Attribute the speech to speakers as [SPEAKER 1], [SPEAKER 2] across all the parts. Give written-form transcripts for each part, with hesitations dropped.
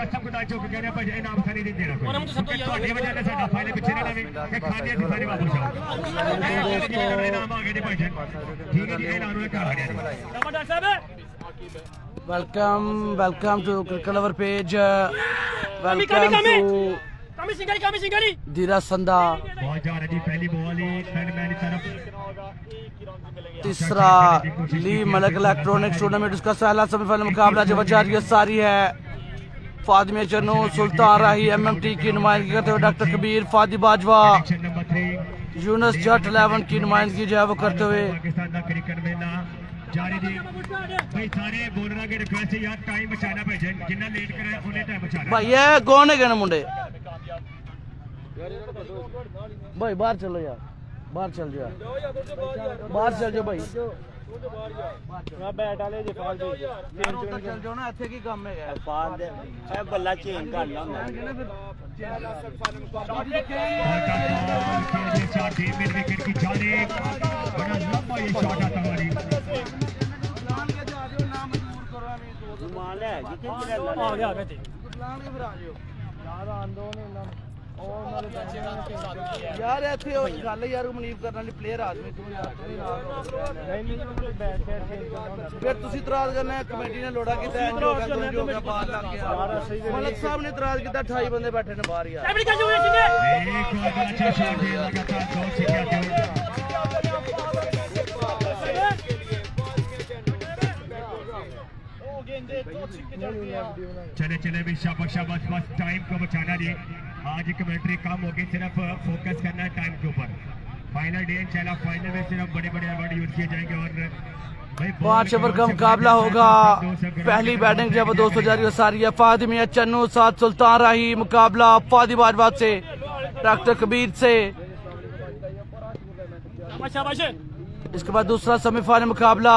[SPEAKER 1] कसम खुदा चुक गए ने भाई इनाम खानी नहीं देना कोई ਤੁਹਾਡੀ ਵਜ੍ਹਾ ਨਾਲ ਸਾਡਾ ਫਾਇਲ ਪਿੱਛੇ ਨਾ ਲਵੇ ਕਿ ਖਾਦੇ ਅਸੀਂ ਸਾਰੇ ਵਾਪਸ ਆਓ ਇਨਾਮ ਆ ਗਏ ਜੀ ਭਾਈ ਠੀਕ ਹੈ ਜੀ ਇਨਾਮ ਨੂੰ ਘਰ ਆ ਗਿਆ ਜੀ doctor Sahib
[SPEAKER 2] welcome to Cricket Lover page, welcome to Dira Sanda,
[SPEAKER 1] बहुत जा रही पहली बॉल ही बैट्समैन की तरफ
[SPEAKER 2] तीसरा ली मलक इलेक्ट्रॉनिक्स टूर्नामेंट उसका पहला सेमीफाइनल मुकाबला जो जारी सारी है फातिमा चन्नू सुल्तान राही MMT की नुमाइंदगी करते हुए डॉक्टर कबीर फादी बाजवा यूनुस जट 11 की नुमाइंदगी जो है वो करते हुए
[SPEAKER 1] पाकिस्तान का क्रिकेट मेला जारी दी भाई सारे बॉलर के रिक्वेस्ट है यार टाइम बचाना भाई जिन्ना लेट करे उन्हें टाइम बचाना
[SPEAKER 2] भाई ये कौन है कहना मुंडे भाई बाहर चलो यार बाहर चल जाओ बाहर चल जाओ भाई
[SPEAKER 3] बैट वाले जे फाल दे
[SPEAKER 2] चल जाओ ना ਇੱਥੇ ਕੀ ਕੰਮ ਹੈ
[SPEAKER 3] फाल दे ए बल्ला चेंज करना
[SPEAKER 1] शॉट दी मिड विकेट की जाने बड़ा लंबा ये शॉट आता हमारी
[SPEAKER 3] मान ले जिथे
[SPEAKER 2] आ गया ते प्लान के फिर आ जाओ यार आंदोलन यार ਇੱਥੇ ਉਹ ਗੱਲ ਯਾਰ ਮਨੀਬ ਕਰਨ ਵਾਲੀ ਪਲੇਅਰ ਆਦਮੀ ਤੂੰ ਯਾਰ ਤੂੰ ਨਹੀਂ ਬੈਟ ਫਿਰ ਤੁਸੀਂ ਇਤਰਾਜ਼ ਕਰਨਾ ਕਮੇਟੀ ਨੇ ਲੋੜਾ ਕੀਤਾ ਇੰਜ ਹੋ ਗਿਆ ਜੋ ਗਿਆ ਬਾਹਰ ਲੱਗ ਗਿਆ ਮਲਕ ਸਾਹਿਬ ਨੇ ਇਤਰਾਜ਼ ਕੀਤਾ 28 ਬੰਦੇ ਬੈਠੇ ਨੇ ਬਾਹਰ ਯਾਰ
[SPEAKER 1] एक और अच्छा शॉट दिया लगातार दो छक्के चले चले भी शाबाश शाबाश बस टाइम को बचाना नहीं आज कमेंट्री कम होगी सिर्फ फोकस करना है टाइम के ऊपर फाइनल डे इंशाल्लाह फाइनल में सिर्फ बड़े बड़े अवार्ड यूज किए जाएंगे और
[SPEAKER 2] 5 ओवर का मुकाबला होगा पहली बैटिंग जब 200 जारी सारी है फातिमा चन्नू साथ सुल्तान राही मुकाबला फादी बाजवा से डॉक्टर कबीर से इसके बाद दूसरा सेमीफाइनल मुकाबला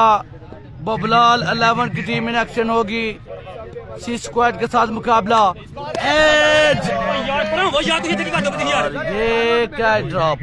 [SPEAKER 2] बबलाल 11 की टीम इन एक्शन होगी सी स्क्वाड के साथ मुकाबला एज ये क्या ड्रॉप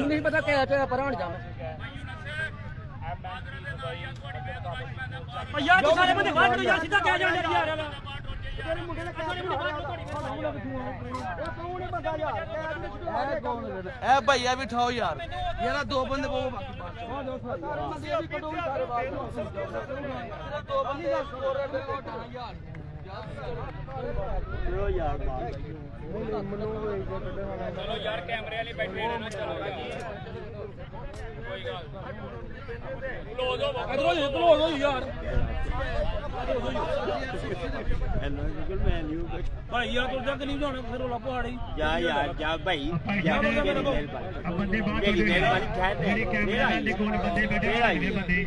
[SPEAKER 2] नहीं पता क्या पर यार सारे बंदे बाहर करो यार सीधा क्या जाने यार तेरे मुंडे ने ए भैया भी उठाओ यार ये ना दो बंदे वो
[SPEAKER 4] चलो यार कैमरे वाले बैठे रहना चलो यार भाई यार तो जग नहीं जाने फिर रोला पहाड़ी
[SPEAKER 3] जा यार जा भाई
[SPEAKER 1] अब बंदे बात हो गई मेरे कैमरे वाले कौन बंदे बैठे हैं बंदे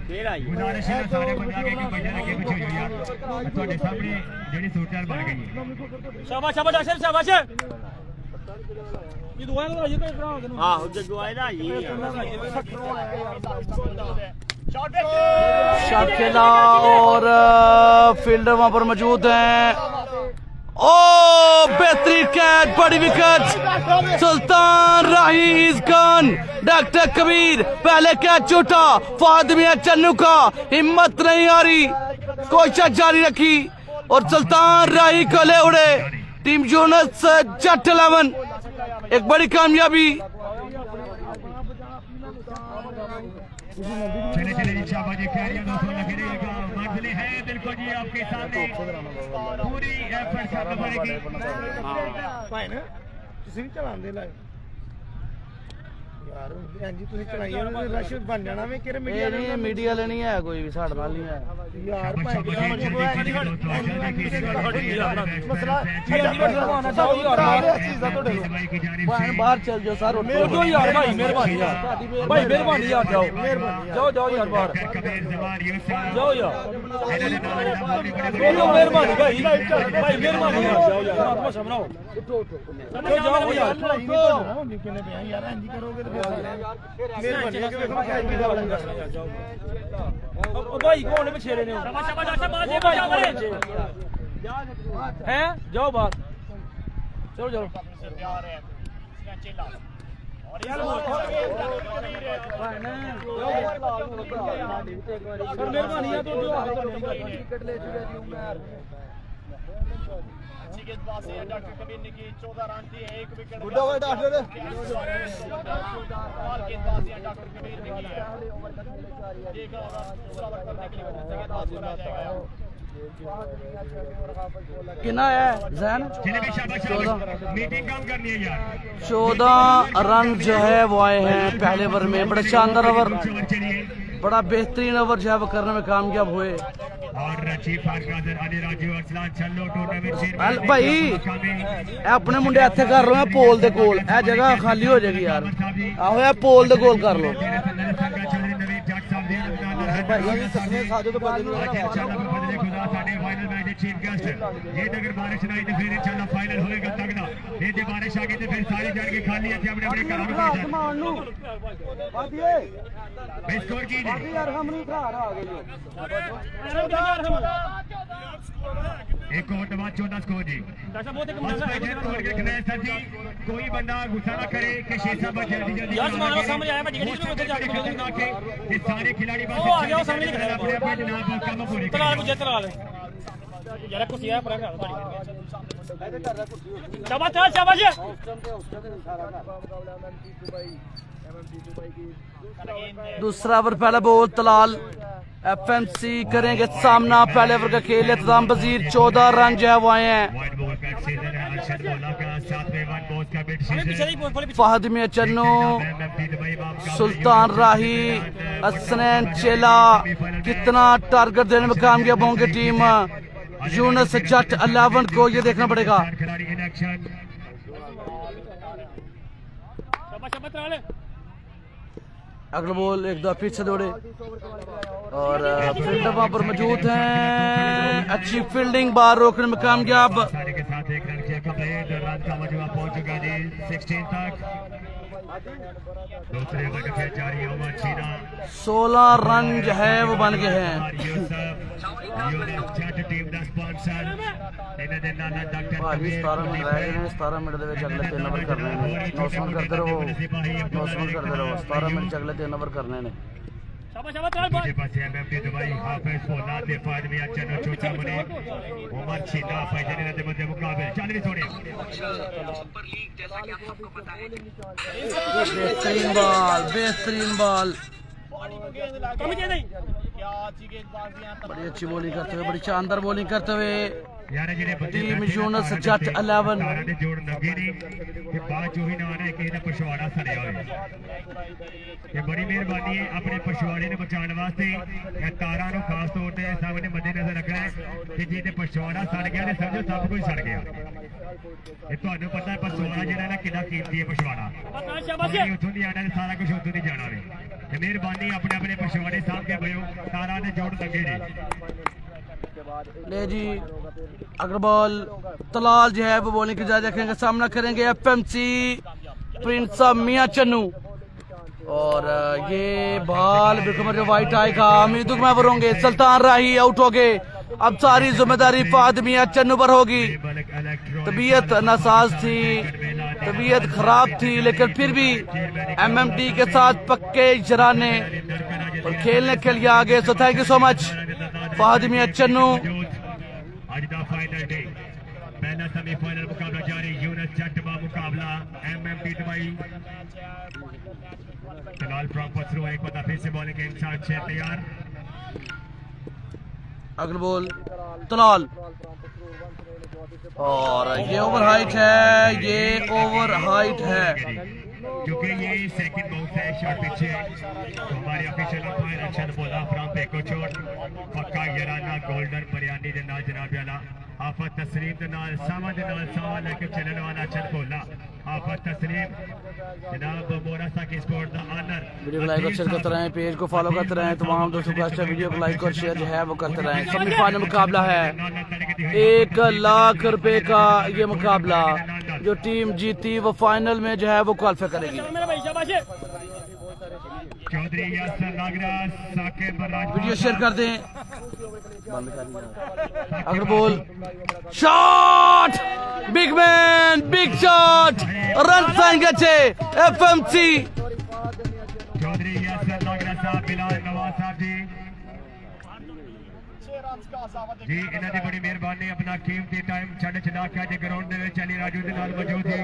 [SPEAKER 1] गुजारिश है सारे बंदे आगे के भैया लगे पीछे हो यार ਤੁਹਾਡੇ ਸਾਹਮਣੇ ਜਿਹੜੀ ਸੂਟਰ ਬਣ ਗਈ ਹੈ
[SPEAKER 4] शाबाश शाबाश आसिफ शाबाश ये दुआ करो ये तो करा
[SPEAKER 3] आहो जगवाए ना ये
[SPEAKER 2] शॉट खेला और फील्डर वहां पर मौजूद हैं ओ बेहतरीन कैच बड़ी wicket Sultan Rahi is gone doctor Kabir पहले कैच छूटा फातिमा चन्नू का हिम्मत नहीं आ रही कोशिश जारी रखी और सुल्तान राही कोले उड़े टीम यूनुस जट 11 एक बड़ी कामयाबी
[SPEAKER 1] चले चले जी शाबाजी खैरियत दोस्तों लगे रहिएगा मंजिलें हैं बिल्कुल जी आपके सामने पूरी एफर्ट करनी पड़ेगी
[SPEAKER 3] भाई ना किसी भी चलाने लाए
[SPEAKER 5] यार जी ਤੁਸੀਂ ਚਲਾਈ ਉਹਨੇ ਰਸ਼ ਬਣ ਜਾਣਾ ਵੇ ਕਿਹੜੇ
[SPEAKER 2] ਇਹ ਨਹੀਂ ਮੀਡੀਆ ਵਾਲੇ ਨਹੀਂ ਹੈ ਕੋਈ ਵੀ ਸਾਡੇ ਨਾਲ ਨਹੀਂ ਹੈ
[SPEAKER 5] ਯਾਰ ਭਾਈ
[SPEAKER 1] ਮਸਲਾ
[SPEAKER 2] ਬਾਹਰ ਚੱਲ ਜਾਓ ਸਰ
[SPEAKER 6] ਉਠੋ ਯਾਰ ਭਾਈ ਮਿਹਰਬਾਨੀ ਯਾਰ ਭਾਈ ਮਿਹਰਬਾਨੀ ਯਾਰ ਜਾਓ ਜਾਓ ਯਾਰ ਬਾਹਰ ਜਾਓ ਯਾਰ ਮਿਹਰਬਾਨੀ ਭਾਈ ਭਾਈ ਮਿਹਰਬਾਨੀ ਯਾਰ ਜਾਓ ਯਾਰ ਆਪਣਾ ਸਮਝਾਓ ਉਠੋ ਜਾਓ ਯਾਰ
[SPEAKER 5] ਕਿੰਨੇ ਪਿਆ ਯਾਰ ਇੰਜ ਕਰੋਗੇ ਤੇ ਮਿਹਰਬਾਨੀ ਕਿ ਵੇਖੋ ਐਂਜੀ ਦਾ ਬੜਾ ਜਾਓ
[SPEAKER 6] ਉਹ ਭਾਈ ਕੋਣ ਨੇ ਪਿਛੇਰੇ ਨੇ
[SPEAKER 4] शाबाश डॉक्टर साहब बाहर जाओ बड़े
[SPEAKER 6] हैं जाओ बाहर चलो चलो सर मेहरबानी है तो जो हाथ टिकट ले चुके जी उमर
[SPEAKER 4] अच्छी गेंदबाजी है डॉक्टर कबीर ने की 14 रन थी 1 विकेट
[SPEAKER 5] गुड हो डॉक्टर
[SPEAKER 4] और गेंदबाजी है डॉक्टर कबीर ने की है एक दूसरा ओवर करने के लिए गेंदबाज को आ जाएगा
[SPEAKER 2] कितना है जैन
[SPEAKER 1] चले भी शाबाश मीटिंग काम करनी है यार
[SPEAKER 2] 14 रन जो है वो आए हैं पहले ओवर में बड़ा शानदार ओवर
[SPEAKER 1] चलिए
[SPEAKER 2] बड़ा बेहतरीन ओवर जो है वो करने में कामयाब हुए
[SPEAKER 1] और चीफ फारकादर अली राजू अरसलान छल्लो टूर्नामेंट
[SPEAKER 2] भाई अपने मुंडे ਇੱਥੇ ਕਰ ਲਓ ਪੋਲ ਦੇ ਕੋਲ ਇਹ ਜਗ੍ਹਾ ਖਾਲੀ ਹੋ ਜਾਏਗੀ ਯਾਰ ਆਹੋ ਇਹ ਪੋਲ ਦੇ ਕੋਲ ਕਰ ਲਓ
[SPEAKER 1] ਸਾਡੇ ਫਾਈਨਲ ਮੈਚ ਦੇ ਚੀਫ ਗੈਸਟ ਜੇ ਅਗਰ ਬਾਰਿਸ਼ ਨਾ ਆਈ ਤੇ ਫਿਰ ਇਨਸ਼ਾਅੱਲਾ ਫਾਈਨਲ ਹੋਏਗਾ ਤਗੜਾ ਇਹ ਜੇ ਬਾਰਿਸ਼ ਆ ਗਈ ਤੇ ਫਿਰ ਸਾਰੇ ਜਾਣ ਕੇ ਖਾਲੀ ਇੱਥੇ ਆਪਣੇ ਆਪਣੇ ਘਰਾਂ ਨੂੰ ਭੇਜ ਬਈ ਸਕੋਰ ਕੀ ਜੀ
[SPEAKER 2] ਯਾਰ ਹਮਨੀ ਘਰ ਆ ਗਏ
[SPEAKER 1] एक ओवर के बाद 14 स्कोर जी कोई बंदा गुस्सा ना करे कि शेषा पर जल्दी जल्दी
[SPEAKER 4] यार तुम्हारा सामने आया मैं टिकट उधर जाके
[SPEAKER 1] ये सारे खिलाड़ी
[SPEAKER 4] ओ आ गया सामने दिख रहा है
[SPEAKER 1] अपने जनाब काम पूरे
[SPEAKER 4] तलाल मुझे तलाल यार कुछ यार पर शाबाश शाबाश
[SPEAKER 2] दूसरा ओवर पहला बॉल तलाल एफएमसी करेंगे सामना पहले ओवर का खेल इंतजाम वजीर 14 रन जो है वो आए हैं फहद मियां चन्नू सुल्तान राही हसनैन चेला कितना टारगेट देने में कामयाब होंगे टीम यूनुस जट 11 को ये देखना पड़ेगा अगला बॉल एक दो फिर से दौड़े और फील्डर वहां पर मौजूद हैं अच्छी फील्डिंग बाहर रोकने में कामयाब
[SPEAKER 1] सारे के साथ एक रन किया कंप्लीट रन का मजमूआ पहुंच चुका जी 16 तक दूसरे ओवर का जारी ओवर छीना
[SPEAKER 2] 16 रन जो है वो बन गए हैं
[SPEAKER 1] टीम ਦਾ स्पॉन्सर ਇਹਨਾਂ ਦੇ ਨਾਲ ਡਾਕਟਰ
[SPEAKER 2] भाई 17 मिनट रह गए हैं 17 मिनट ਦੇ ਵਿੱਚ ਅਗਲੇ 3 ਓਵਰ ਕਰਨੇ ਨੇ 9 ਸਕੋਰ ਕਰਦੇ ਰਹੋ 9 ਸਕੋਰ ਕਰਦੇ ਰਹੋ 17 ਮਿੰਟ ਚ ਅਗਲੇ 3 ਓਵਰ ਕਰਨੇ ਨੇ
[SPEAKER 4] शाबाश शाबाश तलाल बॉल
[SPEAKER 1] दूसरे पासे एमएमटी दुबई हाफिज फौलाद ने फायद में चन्नो छोटा बने उमर छीना फैजन ने मध्य मुकाबले चल भी थोड़े
[SPEAKER 2] बेहतरीन बॉल
[SPEAKER 4] कमी दे नहीं
[SPEAKER 2] बड़ी अच्छी बॉलिंग करते हुए बड़ी शानदार बॉलिंग करते हुए
[SPEAKER 1] यार ਜਿਹੜੇ ਬੰਦੇ
[SPEAKER 2] टीम यूनुस जट 11
[SPEAKER 1] ਤਾਰਾਂ ਦੇ ਜੋੜ ਲੱਗੇ ਨਹੀਂ ਕਿ ਬਾਅਦ ਚੋਂ ਹੀ ਨਾ ਆਣੇ ਕਿਸੇ ਦਾ ਪਛਵਾੜਾ ਸੜਿਆ ਹੋਵੇ ਇਹ ਬੜੀ ਮਿਹਰਬਾਨੀ ਹੈ ਆਪਣੇ ਪਛਵਾੜੇ ਨੂੰ ਬਚਾਉਣ ਵਾਸਤੇ ਇਹ ਤਾਰਾਂ ਨੂੰ ਖਾਸ ਤੌਰ ਤੇ ਸਾਹਮਣੇ ਮੱਦੇ ਨਜ਼ਰ ਰੱਖਣਾ ਹੈ ਕਿ ਜੇ ਤੇ ਪਛਵਾੜਾ ਸੜ ਗਿਆ ਤੇ ਸਮਝੋ ਸਭ ਕੁਝ ਸੜ ਗਿਆ ਇਹ ਤੁਹਾਨੂੰ ਪਤਾ ਹੈ ਪਛਵਾੜਾ ਜਿਹੜਾ ਨਾ ਕਿੰਨਾ ਕੀਮਤੀ ਹੈ ਪਛਵਾੜਾ
[SPEAKER 4] शाबाश
[SPEAKER 1] ਉੱਥੋਂ ਦੀ ਆਣਾ ਤੇ ਸਾਰਾ ਕੁਝ ਉੱਥੋਂ ਦੀ ਜਾਣਾ ਵੇ ਤੇ ਮਿਹਰਬਾਨੀ ਆਪਣੇ ਆਪਣੇ ਪਛਵਾੜੇ ਸਾਹਬ ਕੇ ਬਇਓ ਤਾਰਾਂ ਦੇ ਜੋੜ ਲੱਗੇ ਨੇ
[SPEAKER 2] ले जी अग्रवाल तलाल जो है वो बॉलिंग की जायजा रखेंगे सामना करेंगे एफएमसी प्रिंस मियां चन्नू और ये बॉल बिल्कुल जो वाइट आएगा उम्मीद में होंगे सुल्तान राही आउट हो गए अब सारी जिम्मेदारी फहद मियां चन्नू पर होगी तबीयत नासाज थी तबीयत खराब थी लेकिन फिर भी एमएमटी के साथ पक्के इजराने और खेलने के लिए आगे so thank you so much Fahad Mian Channu
[SPEAKER 1] ਅੱਜ ਦਾ ਫਾਈਨਲ ਡੇ ਪਹਿਲਾ ਸੈਮੀਫਾਈਨਲ ਮੁਕਾਬਲਾ ਜਾਰੀ यूनुस जट ਦਾ ਮੁਕਾਬਲਾ एमएमटी दुबई तलाल फ्रॉम पथरू एक बार फिर से बॉलिंग के साथ तैयार
[SPEAKER 2] अगला बॉल तलाल और ये ओवर हाइट है, ये ओवर हाइट है।
[SPEAKER 1] क्योंकि ये सेकंड बाउंस है, शॉट पीछे है, तो हमारे ऑफिशियल अंपायर अच्छा बोला फ्रॉम बेको चोट पक्का यराना गोल्डन बरियानी दे नाल जनाब वाला आफत तस्लीम दे नाल सावा दे नाल सावा लेके चलने वाला अच्छा बोला आफत तस्लीम जनाब मोरा साकी स्पोर्ट दा ऑनर।
[SPEAKER 2] वीडियो को लाइक और शेयर करते रहें, पेज को फॉलो करते रहें, तमाम दोस्तों को अच्छा वीडियो को लाइक और शेयर जो है वो करते रहें। सेमीफाइनल मुकाबला है, 1 लाख रुपए का ये मुकाबला, जो टीम जीती वो फाइनल में जो है वो क्वालिफाई करेगी।
[SPEAKER 1] चौधरी यासर नागराज साकिब राज
[SPEAKER 2] वीडियो शेयर कर दें। अगर बोल shot, big man, big shot, run संगचे एफएमसी।
[SPEAKER 1] चौधरी यासर नागराज साहब, बिलाल नवाज साहब जी इन्हों की बड़ी मेहरबानी, अपना कीमती टाइम छड़ छड़ा के अज ग्राउंड के अली राजू के नाल मौजूद है।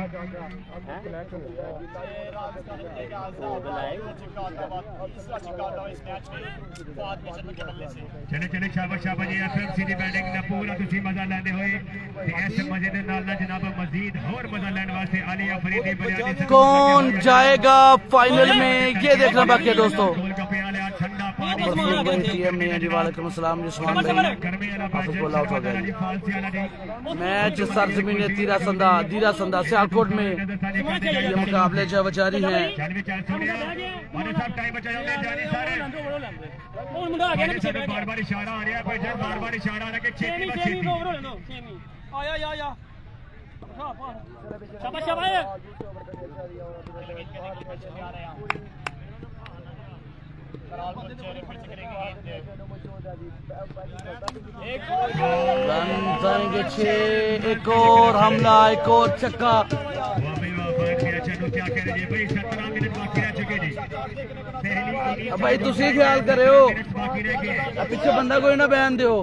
[SPEAKER 1] चले चले शाबाश शाबाश जी, एफएमसी की बैटिंग का पूरा तुसी मजा लेंदे होए ते इस मजे दे नाल जनाब मजीद होर मजा लेने वास्ते अली अफरीदी बरियानी से
[SPEAKER 2] कौन जाएगा फाइनल में ये देखना बाकी है दोस्तों।
[SPEAKER 1] ठंडा पानी
[SPEAKER 2] वालेकुम अस्सलाम मैच सरजमीन दीरा संदा सियालकोट में ये मुकाबले जारी हैं।
[SPEAKER 1] बार बार इशारा आ रहा है, बार बार इशारा आ रहा है कि
[SPEAKER 2] एक और हमला, एक और छक्का। भाई तुसी ख्याल करे हो, पीछे बंदा कोई ना बयान दो।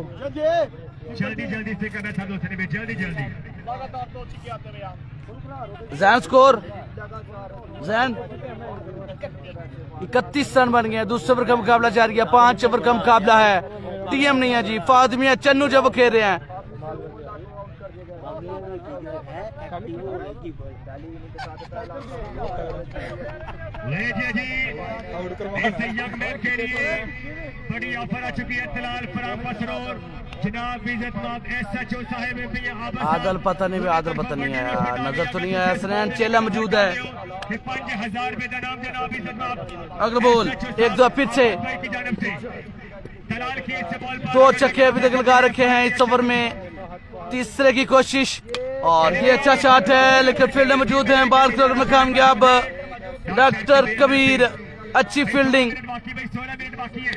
[SPEAKER 1] जल्दी जल्दी से करना था दोस्तों ने, जल्दी जल्दी।
[SPEAKER 2] जैन स्कोर, जैन 31 रन बन गए। दूसरे ओवर का मुकाबला जारी है, 5 ओवर का मुकाबला है। टीएम नहीं है जी, फातिमिया चन्नू जब खेल रहे हैं।
[SPEAKER 1] के लिए बड़ी ऑफर आ चुकी है तलाल फराम मसरूर जनाब इज्जतमाब एसएचओ साहब
[SPEAKER 2] आदल पता नहीं है, नजर तो नहीं आया। सनैन चेला मौजूद है।
[SPEAKER 1] 5000 रुपए का नाम जनाब इज्जतमाब।
[SPEAKER 2] अगला बॉल एक दो फिर से
[SPEAKER 1] तलाल की से बॉल
[SPEAKER 2] 2 छक्के अभी तक लगा रखे हैं इस ओवर में। तीसरे की कोशिश और ये अच्छा शॉट है, लेकिन फील्ड मौजूद है। बाल में कामयाब डॉक्टर कबीर, अच्छी फील्डिंग।
[SPEAKER 1] 16 मिनट बाकी है,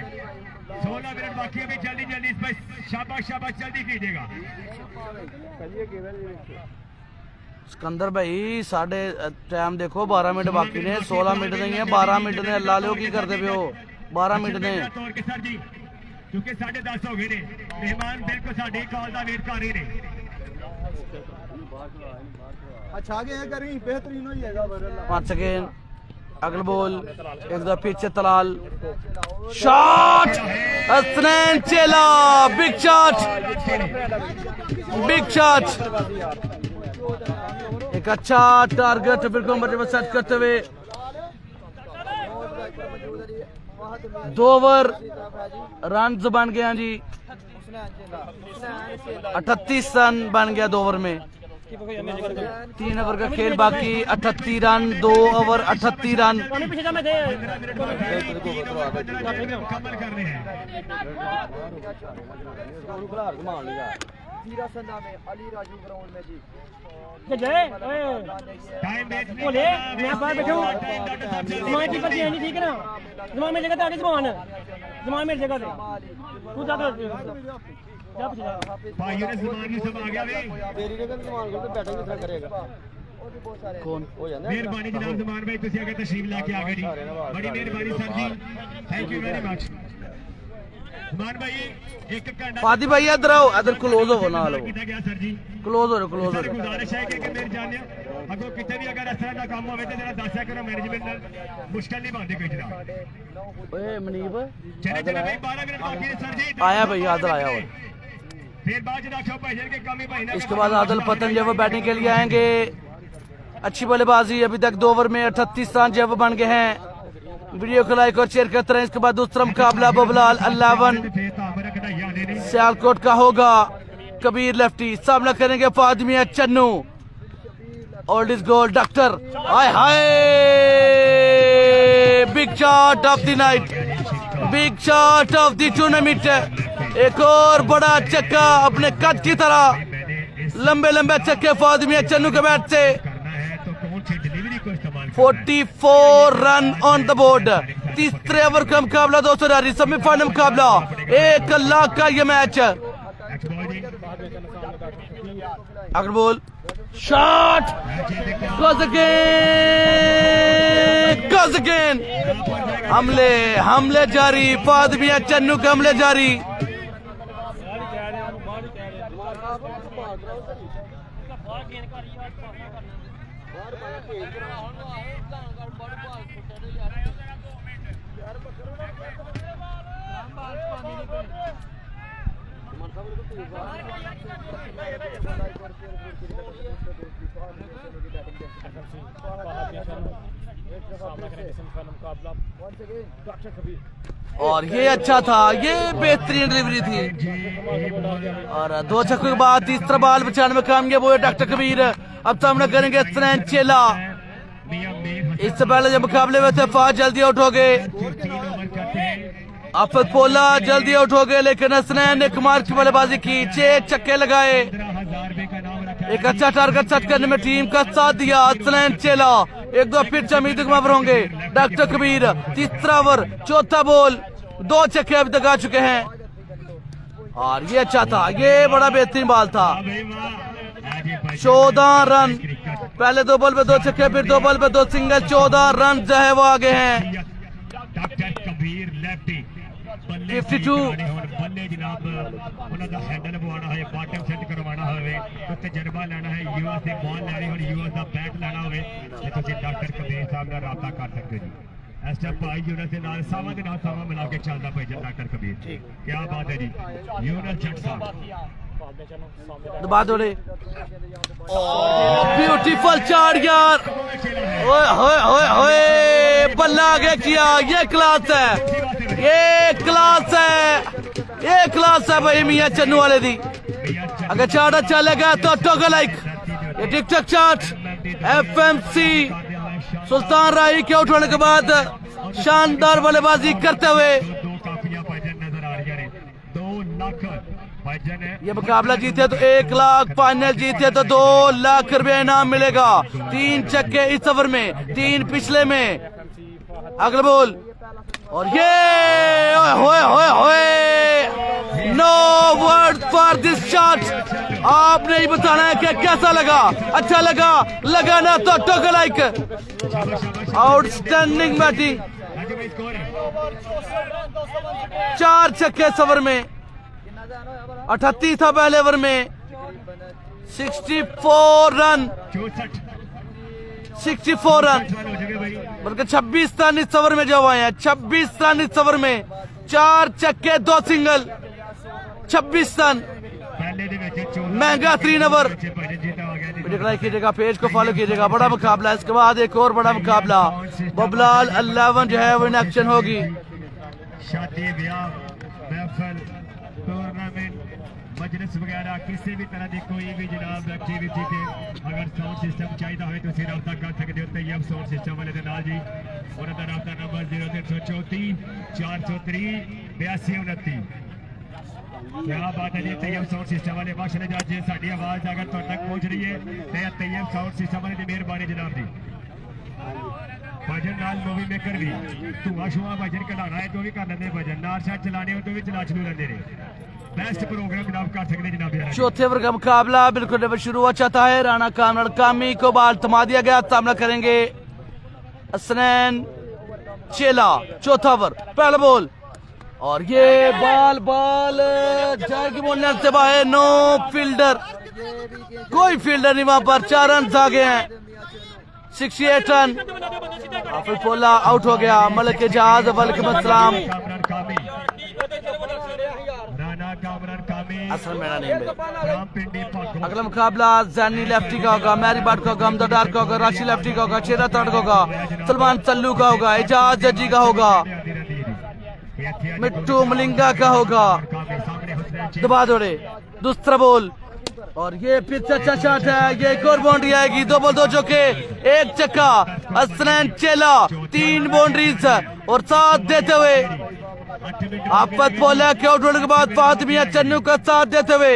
[SPEAKER 1] 16 मिनट बाकी है। जल्दी जल्दी इस पर शाबाश शाबाश, जल्दी कीजिएगा।
[SPEAKER 2] सिकंदर भाई साढ़े टाइम देखो 12 मिनट बाकी ने, 16 मिनट नहीं है 12 मिनट ने। अल्लाह लो की करते पे हो 12 मिनट ने,
[SPEAKER 1] क्योंकि 10:30 हो गए ने, मेहमान बिल्कुल साडी कॉल का वेट कर रहे ने।
[SPEAKER 5] अच्छा आगे करी बेहतरीन हो जाएगा।
[SPEAKER 2] 5 सेकेंड। अगला बॉल एक दो पीछे तलाल, शॉट हसनैन चेला, बिग शॉट, बिग शॉट। एक अच्छा टारगेट बिल्कुल मर्तबा सेट करते हुए 2 ओवर रन बन गया जी। 38 रन बन गया 2 ओवर में। 3 ओवर का खेल बाकी, 38 run 2 over 38 run.
[SPEAKER 4] Ali Raju ground में जी
[SPEAKER 7] बोले मैं बाहर बैठा हूँ, जमान की पति है नहीं, ठीक है ना। जमान मेरी जगह पे आगे, जमान मेरी जगह पे तू जा
[SPEAKER 1] भाइयों ने ज़मान भी सब आ गया वे।
[SPEAKER 2] कौन
[SPEAKER 1] मेहरबानी जनाब ज़मान भाई, तुसी अगर तशरीफ लेके आ गए जी, बड़ी मेहरबानी sir ji, thank you very much. Zaman भाई एक घंटा
[SPEAKER 2] फादी भाई इधर आओ, इधर क्लोज हो ना लो,
[SPEAKER 1] किया गया सर जी।
[SPEAKER 2] क्लोज हो
[SPEAKER 1] सर गुजारिश है कि मेरे जाने अगो कितने भी अगर इस तरह का काम होवे तो जरा दस्या करो, मैनेजमेंट नाल मुश्किल नहीं बनती कोई जनाब।
[SPEAKER 2] ओए मनीब
[SPEAKER 1] चले चले भाई 12 मिनट बाकी है सर जी।
[SPEAKER 2] आया भाई, आदर आया और
[SPEAKER 1] फिर बाद रखो भाईजान के कमी भाई
[SPEAKER 2] इसके बाद आदिल पतन जो वो बैटिंग के लिए आएंगे। अच्छी बल्लेबाजी, अभी तक 2 ओवर में 38 रन जो वो बन गए हैं। वीडियो को लाइक और शेयर करते रहे। इसके बाद दूसरा मुकाबला बबलाल 11 सियालकोट का होगा। कबीर लेफ्टी सामना करेंगे फादमिया चन्नू। Old is gold doctor, hi hi, big shot of the night, big shot of the tournament. एक और बड़ा चक्का अपने कद की तरह, लंबे लंबे चक्के फादमिया चन्नू के बैट से। 44 रन ऑन द बोर्ड। तीसरे ओवर का मुकाबला 200 रन, सेमीफाइनल मुकाबला 1 लाख का ये मैच। अगर बोल शॉट कज़गेन, हमले जारी, फादमिया चन्नू के हमले जारी। और ये अच्छा था, ये बेहतरीन डिलीवरी थी। और 2 छक्कों के बाद तीसरा बॉल बचाने में कामयाब हुए डॉक्टर कबीर। अब सामना करेंगे स्नैन चेला। इससे पहले जब मुकाबले में थे फाज जल्दी आउट हो गए, आफत पोला जल्दी आउट हो गए, लेकिन हसनैन ने कमाल की बल्लेबाजी की, 6 छक्के लगाए। एक अच्छा टारगेट सेट करने में टीम का साथ दिया हसनैन चेला। 1-2 पिच उम्मीद कमर होंगे डॉक्टर कबीर। तीसरा ओवर, चौथा बॉल, 2 छक्के अभी तक आ चुके हैं। और ये अच्छा था, ये बड़ा बेहतरीन बॉल था। 14 रन, पहले 2 बॉल पे 2 छक्के, फिर 2 बॉल पे 2 सिंगल। 14 रन जो है वो आगे हैं। 52
[SPEAKER 1] बल्ले जनाब उन्होंने हैंडल पवाना है, बॉटम सेट करवाना होवे तो तजर्बा लेना है, यूएस से बॉल लेनी और यूएस का बैट लेना होवे तो तुम डॉक्टर कबीर साहब नाल राबता कर सकते हो जी। इस टाइम भाई यूएस के नाल सावा के नाल सावा मिला के चलता भाई डॉक्टर कबीर, क्या बात है जी। यूएस जट साहब
[SPEAKER 2] दबा दो रे, ब्यूटीफुल चार यार, ओए होए होए होए, बल्ला आगे किया। ये क्लास है, ये क्लास है, ये क्लास है भाई मियां चन्नू वाले दी। अगर चार्ट अच्छा लगा तो टोगल लाइक, ये टिकटॉक चार्ट एफएमसी सुल्तान राही के आउट होने के बाद शानदार बल्लेबाजी करते हुए
[SPEAKER 1] 2 काफियां भाईजान नजर आ रही है। 2 लाख भाईजान है,
[SPEAKER 2] ये मुकाबला जीते तो 1 लाख, फाइनल जीते तो 2 लाख रुपए इनाम मिलेगा। 3 छक्के इस ओवर में, 3 पिछले में। अगला बॉल और ये होए होए होए, no word for this shot. आपने ही बताना है कि कैसा लगा, अच्छा लगा, लगा ना तो टोकन लाइक। आउटस्टैंडिंग बैटिंग, 4 छक्के इस ओवर में। 38 था पहले ओवर में। 64 रन, 64 रन, बल्कि 26 रन इस ओवर में जो आए हैं। 26 रन इस ओवर में, 4 छक्के 2 सिंगल, 26 रन। महंगा 3 ओवर। लाइक कीजिएगा, पेज को फॉलो कीजिएगा। बड़ा मुकाबला, इसके बाद एक और बड़ा मुकाबला बबलाल 11 जो है वो इन एक्शन होगी।
[SPEAKER 1] शादी ब्याह महफिल टूर्नामेंट मजलिस वगैरह किसी भी तरह की कोई भी जनाब एक्टिविटी से अगर साउंड सिस्टम चाहिए हो तो रब्ता कर सकते हो तैयब साउंड सिस्टम वाले के नाल जी। उन्होंने रब्ता नंबर 0334 403 8229। क्या बात है जी, तैयब साउंड सिस्टम वाले माशाअल्लाह जी साडी आवाज अगर तुहाडे तक पहुंच रही है तो तैयब साउंड सिस्टम वाले की मेहरबानी जनाब जी। भजन नाल मूवी मेकर भी धुआं शुआ भजन कढ़ाना है तो भी कर लेंगे, भजन नार शायद चलाने हो तो भी चला चलू लेंगे। बेस्ट प्रोग्राम जनाब कर सकते जनाब।
[SPEAKER 2] चौथे ओवर का मुकाबला बिल्कुल शुरू हो चाहता है। राणा कामरान कामी को बाल थमा दिया गया, सामना करेंगे हसनैन चेला। चौथा ओवर, पहला बॉल और ये बॉल जाएगी बॉलर से बाहर। नो फील्डर, कोई फील्डर नहीं वहां पर। 4 रन आ गए हैं, 68 रन। आफिल पोला आउट हो गया। मलिक एजाज वालेकुम अस्सलाम।
[SPEAKER 1] राणा कामरान कामरान कामी
[SPEAKER 2] असल मेरा नहीं है।
[SPEAKER 1] रामपिंडी पाको
[SPEAKER 2] अगला मुकाबला जैनी लेफ्टी का होगा, मैरी बाट का होगा, हमदर्दार का होगा, राशि लेफ्टी का होगा, चेरा तड़ का होगा, सलमान चल्लू का होगा, एजाज जजी का होगा, मिट्टू मलिंगा का होगा। दबा दौड़े दूसरा बॉल और ये फिर से अच्छा शॉट है, ये एक और बाउंड्री आएगी। 2 बॉल 2 चौके 1 छक्का। असलैन चेला 3 बाउंड्रीज और साथ देते हुए आफत बोला के आउट होने के बाद फातिमिया चन्नू का साथ देते हुए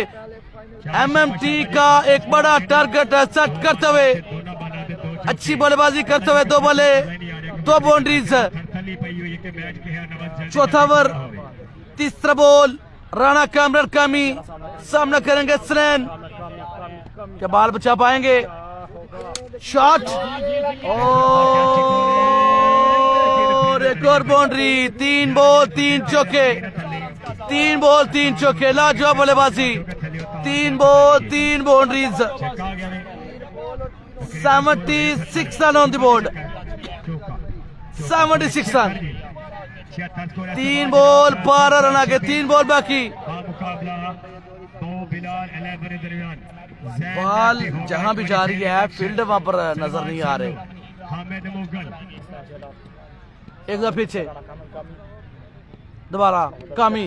[SPEAKER 2] एमएमटी का एक बड़ा टारगेट सेट करते हुए अच्छी बल्लेबाजी करते हुए 2 बॉले 2 बाउंड्रीज। चौथा ओवर तीसरा बॉल राणा कामरान कामी सामना करेंगे स्नैन, क्या बाल बचा पाएंगे? शॉट और एक और बाउंड्री। 3 बॉल 3 चौके, 3 बॉल 3 चौके, लाजवाब बल्लेबाजी। 3 ball 3 boundaries, 76 run on the board, 76 run. 3 ball 12 run आगे, 3 बॉल बाकी। बॉल जहां भी जा रही है फील्ड वहां पर नजर नहीं आ रहे। एक दफा पीछे दोबारा कामी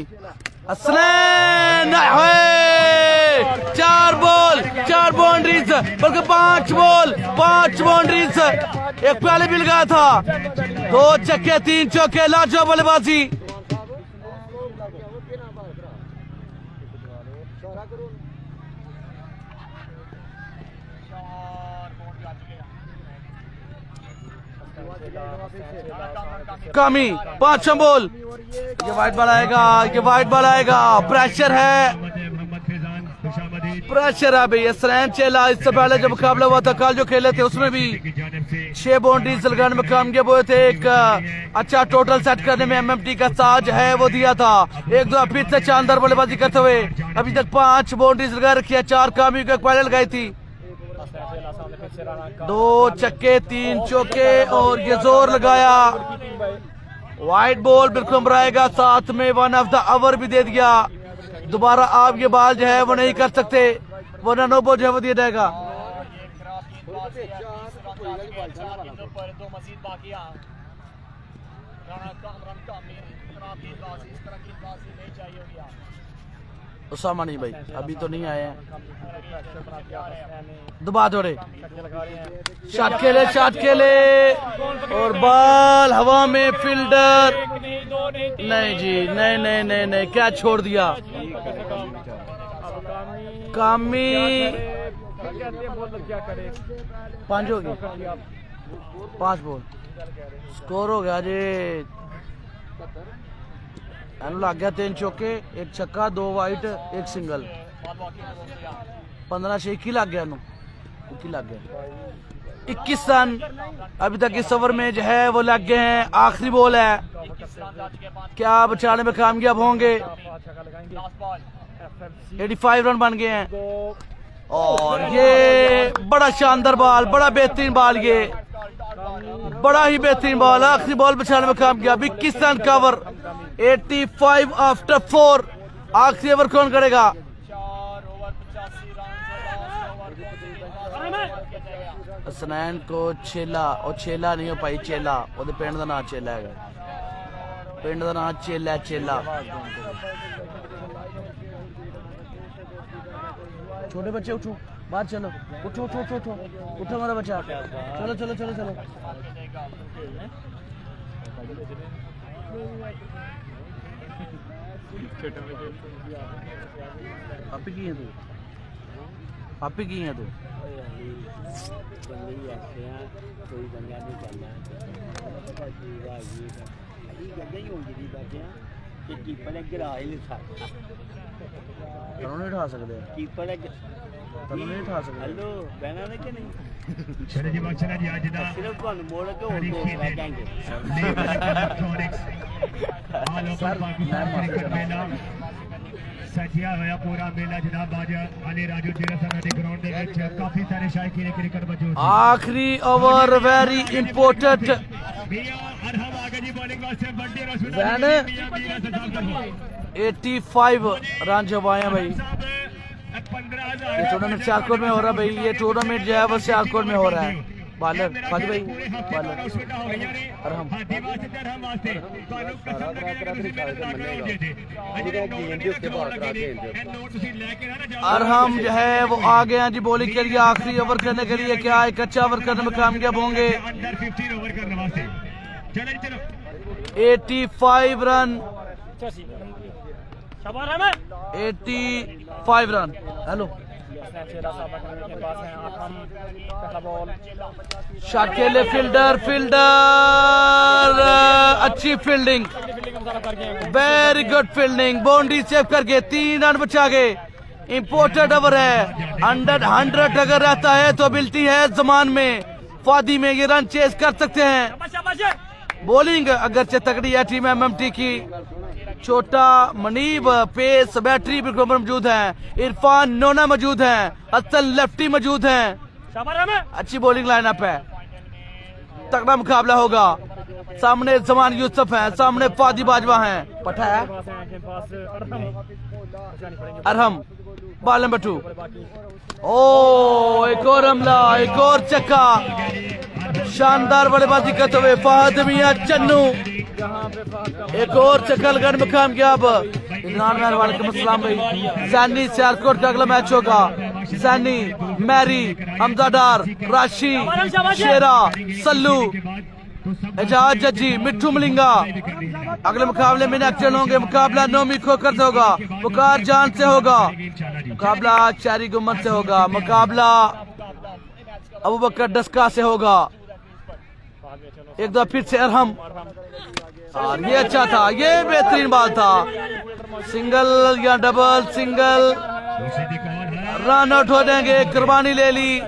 [SPEAKER 2] असलैन 4 बॉल 4 बाउंड्रीज, बल्कि 5 बॉल 5 बाउंड्रीज। एक पहले भी लगाया था। 2 छक्के 3 चौके, लाजवाब बल्लेबाजी। कामी 5 बॉल, ये वाइट बॉल आएगा, ये वाइट बॉल आएगा। प्रेशर है, प्रेशर है भाई। असलैन चेला इससे पहले जो मुकाबला हुआ था कल जो खेले थे उसमें भी 6 बाउंड्रीज लगाने में कामयाब हुए थे। एक अच्छा टोटल सेट करने में एमएमटी का साज है वो दिया था। 1-2 फिर से शानदार बल्लेबाजी करते हुए अभी तक 5 बाउंड्रीज लगा रखी है। 4 कामी को पहले लगाई थी। 2 छक्के 3 चौके और ये जोर लगाया। वाइट बॉल बिल्कुल बनाएगा, साथ में 1 ऑफ द ओवर भी दे दिया। दोबारा आप ये बॉल जो है वो नहीं कर सकते, वरना नो बॉल जो है वो दिया जाएगा। उसामा नहीं भाई, अभी तो नहीं आए हैं। दबा दौड़े, शॉट खेले और बॉल हवा में। फील्डर नहीं जी, नहीं, क्या छोड़ दिया। कामी 5 हो गए, 5 बॉल स्कोर हो गया जी। लग गया 3 चौके 1 छक्का 2 वाइट 1 सिंगल। 15-6 ही लग गया, 21 रन अभी तक इस ओवर में जो है वो लग गए हैं। आखिरी बॉल है, क्या बचाने में कामयाब होंगे? 85 रन बन गए हैं और ये बड़ा शानदार बॉल, बड़ा बेहतरीन बॉल, ये बड़ा ही बेहतरीन बॉल। आखिरी बॉल बचाने में कामयाब। 21 रन का ओवर, 85 आफ्टर 4। आखिरी ओवर कौन करेगा? असनैन को चेला, और चेला नहीं हो पाई, चेला ਉਹਦੇ ਪਿੰਡ ਦਾ ਨਾਂ ਚੇਲਾ ਹੈਗਾ, ਪਿੰਡ ਦਾ ਨਾਂ ਚੇਲਾ। छोटे बच्चे उठो, बाहर चलो, उठो हमारा बच्चा, चलो। पापी की है तू?
[SPEAKER 3] कोई बंदा नहीं चलना कीपर गिरा ही नहीं सकता।
[SPEAKER 2] नहीं उठा सकते
[SPEAKER 3] कीपर
[SPEAKER 2] नहीं उठा सकते।
[SPEAKER 3] हेलो बहना ने कि नहीं
[SPEAKER 1] चलो जी बात चला जी आज दा
[SPEAKER 3] सिर्फ कौन मोड़ के और दो रखेंगे।
[SPEAKER 1] ऑल ओवर पाकिस्तान क्रिकेट मेला सजिया होया पूरा मेला जनाब। आज अली राजू जीरा सना दे ग्राउंड दे विच काफी सारे शायकीन क्रिकेट मौजूद।
[SPEAKER 2] आखिरी ओवर वेरी इंपोर्टेंट।
[SPEAKER 1] मियां अरहम आगे जी बॉलिंग वास्ते बड्डे रसूल
[SPEAKER 2] 85 रन जमाए हैं भाई।
[SPEAKER 1] 15,000
[SPEAKER 2] ये टूर्नामेंट सियालकोट में हो रहा है भाई, ये टूर्नामेंट जो है वो सियालकोट में हो रहा है। बालर फादी भाई बालर अरहम अरहम जो है वो आ गए हैं जी बॉलिंग के लिए, आखिरी ओवर करने के लिए। क्या एक अच्छा ओवर करने में कामयाब होंगे। 85 रन 85 रन। हेलो शॉट के लिए फील्डर अच्छी fielding, very good fielding, boundary save करके 3 रन बचा गए। इंपोर्टेड ओवर है, 100 अगर रहता है तो मिलती है जमान में, फादी में ये रन चेस कर सकते हैं। बॉलिंग अगरचे तगड़ी है टीम MMT की, छोटा मनीब पेस बैटरी बिल्कुल मौजूद है, इरफान नोना मौजूद है, असल लेफ्टी मौजूद है, अच्छी बॉलिंग लाइनअप है, तगड़ा मुकाबला होगा। सामने जमान यूसुफ है, सामने फादी बाजवा है, पटा है अरहम बालम बटू। ओ एक और हमला, एक और चक्का, शानदार बल्लेबाजी करते हुए फहद मियां चन्नू, एक और चक्कर गन में कामयाब। वालेकुम अस्सलाम भाई। सैनी सियालकोट का अगला मैच होगा, सैनी मैरी हमजादार राशि शेरा सल्लू एजाज जज्जी मिट्टू मलिंगा अगले मुकाबले में एक्शन होंगे। मुकाबला नोमी खोकर से होगा, पुकार जान से होगा, मुकाबला चारी गुम्मत से होगा, मुकाबला अबू बकर डस्का से होगा। एक दो फिर से अरहम, और ये अच्छा था, ये बेहतरीन बात था, सिंगल या डबल सिंगल, रन आउट हो जाएंगे, कुर्बानी ले ली।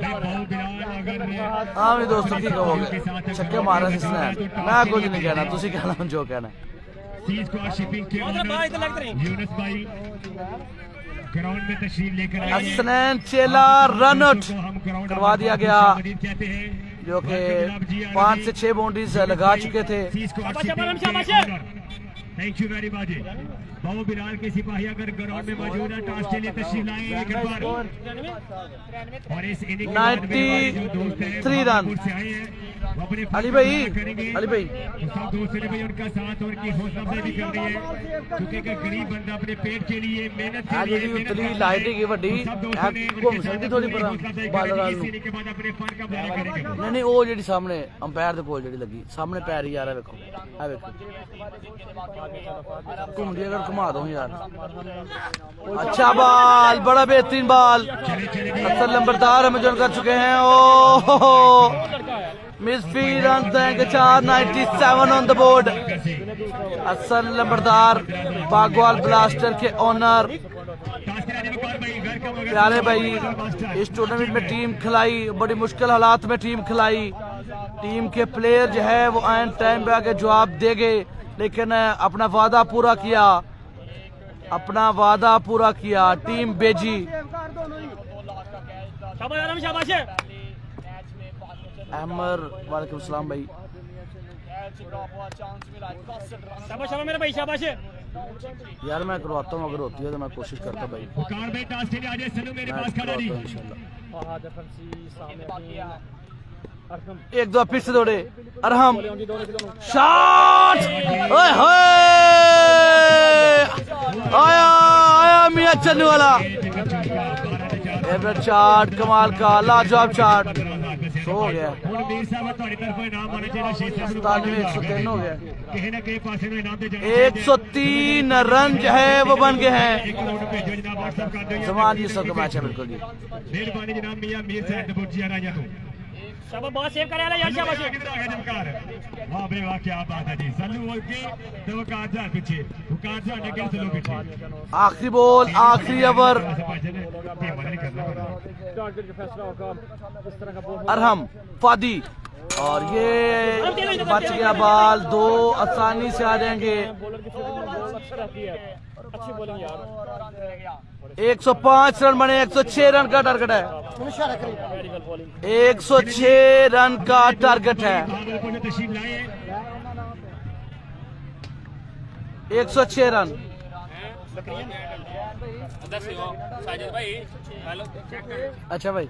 [SPEAKER 2] हाँ मेरे दोस्तों की कहोगे छक्के मारा इसने, मैं कुछ नहीं कहना, तुसी कहना जो कहना। हसनैन चेला रन आउट करवा दिया गया, जो कि 5 से 6 बाउंड्रीज लगा चुके थे।
[SPEAKER 1] Thank you very much. Babu Bilal के सिपाही अगर ग्राउंड में मौजूद है, टॉस के लिए तशरीफ लाएं एक बार। और इस इनिंग
[SPEAKER 2] 93 रन अली भाई, अली भाई
[SPEAKER 1] सब दोस्तों ने भाई उनका साथ और की हौसला अफजाई भी कर रही है, क्योंकि एक गरीब बंदा अपने पेट के लिए मेहनत
[SPEAKER 2] आज जी उतली लाइट की वड्डी घूम सकती थोड़ी पर बालर
[SPEAKER 1] के बाद अपने फन का बयान करेंगे।
[SPEAKER 2] नहीं वो जी सामने अंपायर दे कोल जी लगी, सामने पैर ही आ रहा, देखो आ देखो घूम दी, अगर घुमा दो यार। अच्छा बाल, बड़ा बेहतरीन बाल, असल नंबरदार हमें जोन कर चुके हैं। ओ मिसफील्ड रन देंगे 497 ऑन द बोर्ड। असल नंबरदार बागवाल ब्लास्टर के ओनर प्यारे भाई, इस टूर्नामेंट में टीम खिलाई, बड़ी मुश्किल हालात में टीम खिलाई, टीम के प्लेयर जो है वो एंड टाइम पे आके जवाब दे गए, लेकिन अपना वादा पूरा किया, अपना वादा पूरा किया, टीम बेजी। अहमर वालेकुम सलाम भाई।
[SPEAKER 7] शाबाश मेरे भाई, शाबाश
[SPEAKER 2] यार मैं करवाता हूँ, अगर होती है तो मैं कोशिश करता भाई। एक दो फिर से दौड़े अरहम, शॉट आया आया मियां चन्नू वाला, एवरेट शॉट कमाल का, लाजवाब शॉट, हो गया 103 हो गया। 103 रन जो है वो बन गए हैं। जमान यूसुफ का मैच है बिल्कुल जी।
[SPEAKER 1] मेहरबानी जनाब मियां मीर साहब दबोचिया राजा तो
[SPEAKER 7] शाबाश, बहुत सेव करा यार, शाबाश।
[SPEAKER 1] वाह बे वाह, क्या बात है जी। सल्लू के तो कारजा पीछे, कारजा ने के सल्लू पीछे।
[SPEAKER 2] आखिरी बॉल, आखिरी ओवर, अरहम फादी, और ये बच गया बाल, 2 आसानी से आ जाएंगे। 105 रन बने, 106 रन का टारगेट है, 106 रन का टारगेट है, 106 रन।
[SPEAKER 7] ਦੱਸਿਓ ਸਾਜਦ ਭਾਈ ਹੈਲੋ
[SPEAKER 2] अच्छा भाई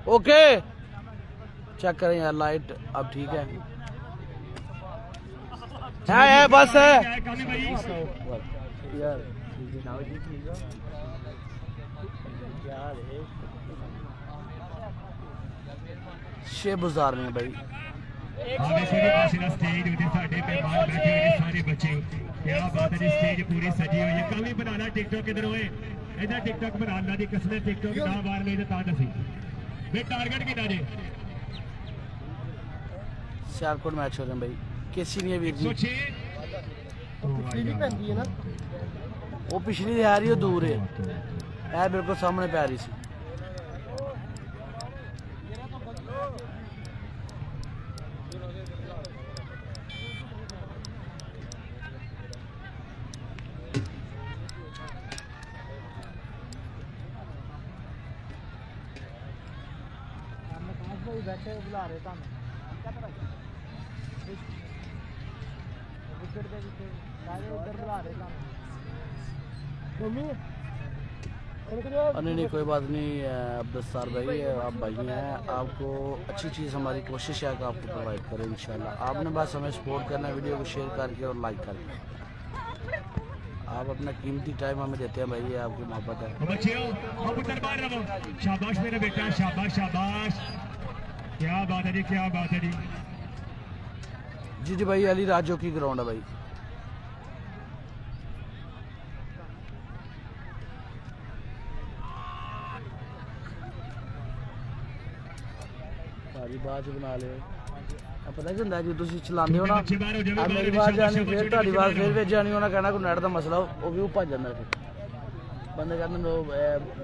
[SPEAKER 2] ओके चेक करें यार लाइट अब ठीक है बस है
[SPEAKER 1] कामी भाई
[SPEAKER 2] यार शेब गुजार में भाई
[SPEAKER 1] ਆਵੇ ਸ਼ੁਰੂ ਆਸ਼ਨਾ ਸਟੇਜ ਉੱਤੇ ਸਾਡੇ ਮਹਿਮਾਨ ਬੈਠੇ ਹੋਏ ਨੇ ਸਾਰੇ ਬੱਚੇ ਕੀ ਬਾਤ ਹੈ ਜੀ ਸਟੇਜ ਪੂਰੀ ਸਜੀ ਹੋਈ ਹੈ ਕਾਮੀ ਬਣਾਣਾ ਟਿਕਟੌਕ ਕਿਧਰ ਹੋਏ ਇਹਦਾ ਟਿਕਟੌਕ ਬਣਾਉਣਾ ਦੀ ਕਸਮ ਟਿਕਟੌਕ ਨਾ ਵਾਰ ਲਈ ਤਾਂ ਅਸੀਂ ਵੇ ਟਾਰਗੇਟ ਕਿੰਨਾ ਜੇ
[SPEAKER 2] सियालकोट मैच हो रहे हैं भाई केसी नहीं है वीर जी
[SPEAKER 1] 106
[SPEAKER 5] ਪਿਛਲੀ ਵੀ ਪੈਂਦੀ ਹੈ ਨਾ
[SPEAKER 2] वो पिछली आ रही है दूर है ऐ बिल्कुल सामने पै रही सी
[SPEAKER 5] ਬੈਠੇ ਬੁਲਾ ਰਹੇ ਤੁਹਾਨੂੰ ਵਿਕਟ ਦੇ ਵਿੱਚ ਸਾਰੇ ਉੱਧਰ ਬੁਲਾ ਰਹੇ ਤੁਹਾਨੂੰ ਮੰਮੀ
[SPEAKER 2] नहीं कोई बात नहीं अब्दुलस्तार भाई आप भाई हैं आपको अच्छी चीज़ हमारी कोशिश है कि आपको प्रोवाइड करें इंशाल्लाह आपने बस हमें सपोर्ट करना है वीडियो को शेयर करके और लाइक करके आप अपना कीमती टाइम हमें देते हैं भाई ये आपकी मोहब्बत है
[SPEAKER 1] बच्चियों अब उधर बाहर रहो शाबाश मेरा बेटा शाबाश शाबाश क्या बात है जी क्या बात है जी
[SPEAKER 2] जी जी भाई अली राजो की ग्राउंड है भाई सारी बात बना ले पता की ਹੁੰਦਾ ਜੀ ਤੁਸੀਂ ਚਲਾਉਂਦੇ ਹੋ ਨਾ ਆ ਮੇਰੀ ਬਾਤ ਜਾਣੀ ਫਿਰ ਤੁਹਾਡੀ ਬਾਤ ਫਿਰ ਵਿੱਚ ਜਾਣੀ ਉਹਨਾਂ ਕਹਿਣਾ ਕੋਈ ਨੈਟ ਦਾ ਮਸਲਾ ਉਹ ਵੀ ਭੱਜ ਜਾਂਦਾ ਫਿਰ ਬੰਦੇ ਕਹਿੰਦੇ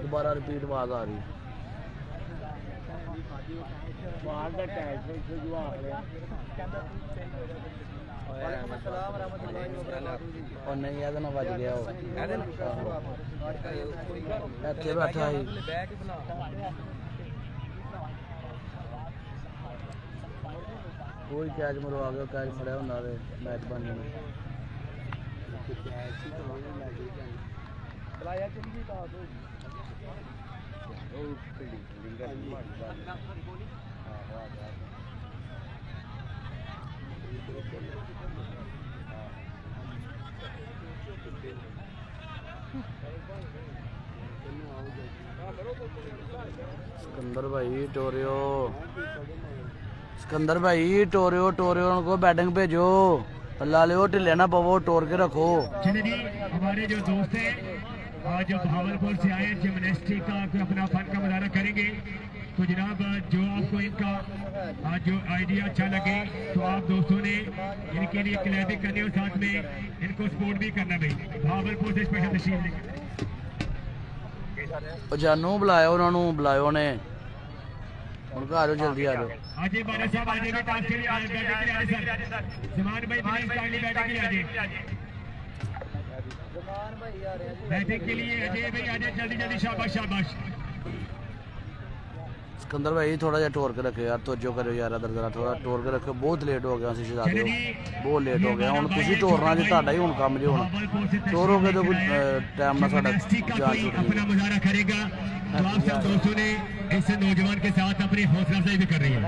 [SPEAKER 2] ਦੁਬਾਰਾ ਰਿਪੀਟ ਆਵਾਜ਼ ਆ ਰਹੀ
[SPEAKER 3] ਬਾਹਰ ਦਾ ਟੈਗ ਤੇ ਜੋ ਆ ਰਿਹਾ
[SPEAKER 5] ਵਾਲੇਕੁਮ अस्सलाम रहमतुल्लाहि व बरकातहू
[SPEAKER 2] और नहीं याद ना बज गया वो ਇੱਥੇ ਬੈਠਾ ਸੀ कोई कैच मरवा गया कैच फड़िया होंदा ते मैच बन जाना
[SPEAKER 5] ਬੁਲਾਇਆ ਚੰਗੀ ਤਾਂ ਦੋ
[SPEAKER 2] सिकंदर भाई टोरियो सिकंदर भाई टोरियो टोरियो उनको बैटिंग भेजो अल्लाह ले ढिले ना पवो टोर के रखो
[SPEAKER 1] चलिए जी हमारे जो दोस्त हैं आज जो भावलपुर से आए जिम्नास्टिक का अपना फन का मुजाहरा करेंगे तो जनाब जो आपको इनका आज जो आइडिया अच्छा लगे तो आप दोस्तों ने इनके लिए क्लैपिंग करनी और साथ में इनको सपोर्ट भी करना भाई भावलपुर से स्पेशल तशरीफ लेकर
[SPEAKER 2] जानू बुलाया उन्होंने बुलायो ने ਹੁਣ ਘਰ ਆਜੋ ਜਲਦੀ ਆ ਜਾਓ
[SPEAKER 1] अजय बारा साहब आ जाएंगे टॉस के लिए बैटिंग के लिए आए सर जमान भाई प्लीज काइंडली बैटिंग के लिए आ जाए
[SPEAKER 5] जमान भाई आ रहे हैं
[SPEAKER 1] बैटिंग के लिए अजय भाई आ जाए जल्दी जल्दी शाबाश शाबाश
[SPEAKER 2] सिकंदर भाई थोड़ा जिहा टोर के रखो यार तवज्जो करो यार इधर जरा थोड़ा टोर के रखो बहुत लेट हो गया ਅਸੀਂ ਸ਼ਹਿਜ਼ਾਦੇ ਬਹੁਤ ਲੇਟ ਹੋ ਗਿਆ ਹੁਣ ਤੁਸੀਂ ਟੋਰਨਾ ਜੀ ਤੁਹਾਡਾ ਹੀ ਹੁਣ ਕੰਮ ਜੀ ਹੁਣ ਟੋਰੋਗੇ ਤਾਂ ਕੋਈ ਟਾਈਮ ਨਾਲ ਸਾਡਾ ਜਾਨ ਛੁੱਟ
[SPEAKER 1] अपना मुजाहरा करेगा तो आप सब दोस्तों ने इस नौजवान के साथ अपनी हौसला अफजाई भी कर रही है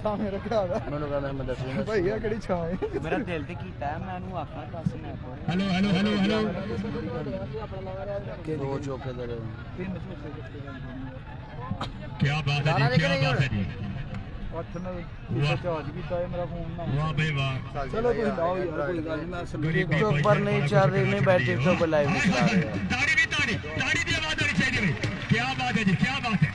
[SPEAKER 5] ਸਾਹਮਣੇ ਰੱਖਿਆ ਹੋਇਆ
[SPEAKER 2] ਮੈਨੂੰ ਕਹਿੰਦਾ ਮੈਂ ਦੱਸੂਗਾ
[SPEAKER 5] ਭਾਈ ਆ ਕਿਹੜੀ ਛਾਂ ਹੈ
[SPEAKER 3] ਮੇਰਾ ਦਿਲ ਤੇ ਕੀਤਾ ਹੈ ਮੈਂ ਇਹਨੂੰ ਆਖਾਂ ਦੱਸ ਮੈਂ
[SPEAKER 1] हेलो हेलो हेलो हेलो
[SPEAKER 2] ਦੋ ਚੌਕੇ ਦੇ
[SPEAKER 1] क्या बात है जी क्या बात है जी
[SPEAKER 5] ਅੱਠ ਨਾਲ
[SPEAKER 1] वाह
[SPEAKER 5] ਚਾਰਜ ਕੀਤਾ ਹੈ ਮੇਰਾ ਫੋਨ ਨਾ
[SPEAKER 1] वाह भाई वाह
[SPEAKER 5] ਚਲੋ ਤੁਸੀਂ ਲਾਓ ਯਾਰ ਕੋਈ ਗੱਲ ਨਹੀਂ ਮੈਂ
[SPEAKER 2] टिकटॉक पर नहीं चल रही नहीं बैठ टिकटॉक पर लाइव नहीं चला रहे हैं
[SPEAKER 1] ताड़ी भी ताड़ी की आवाज आनी चाहिए भाई क्या बात है जी क्या बात है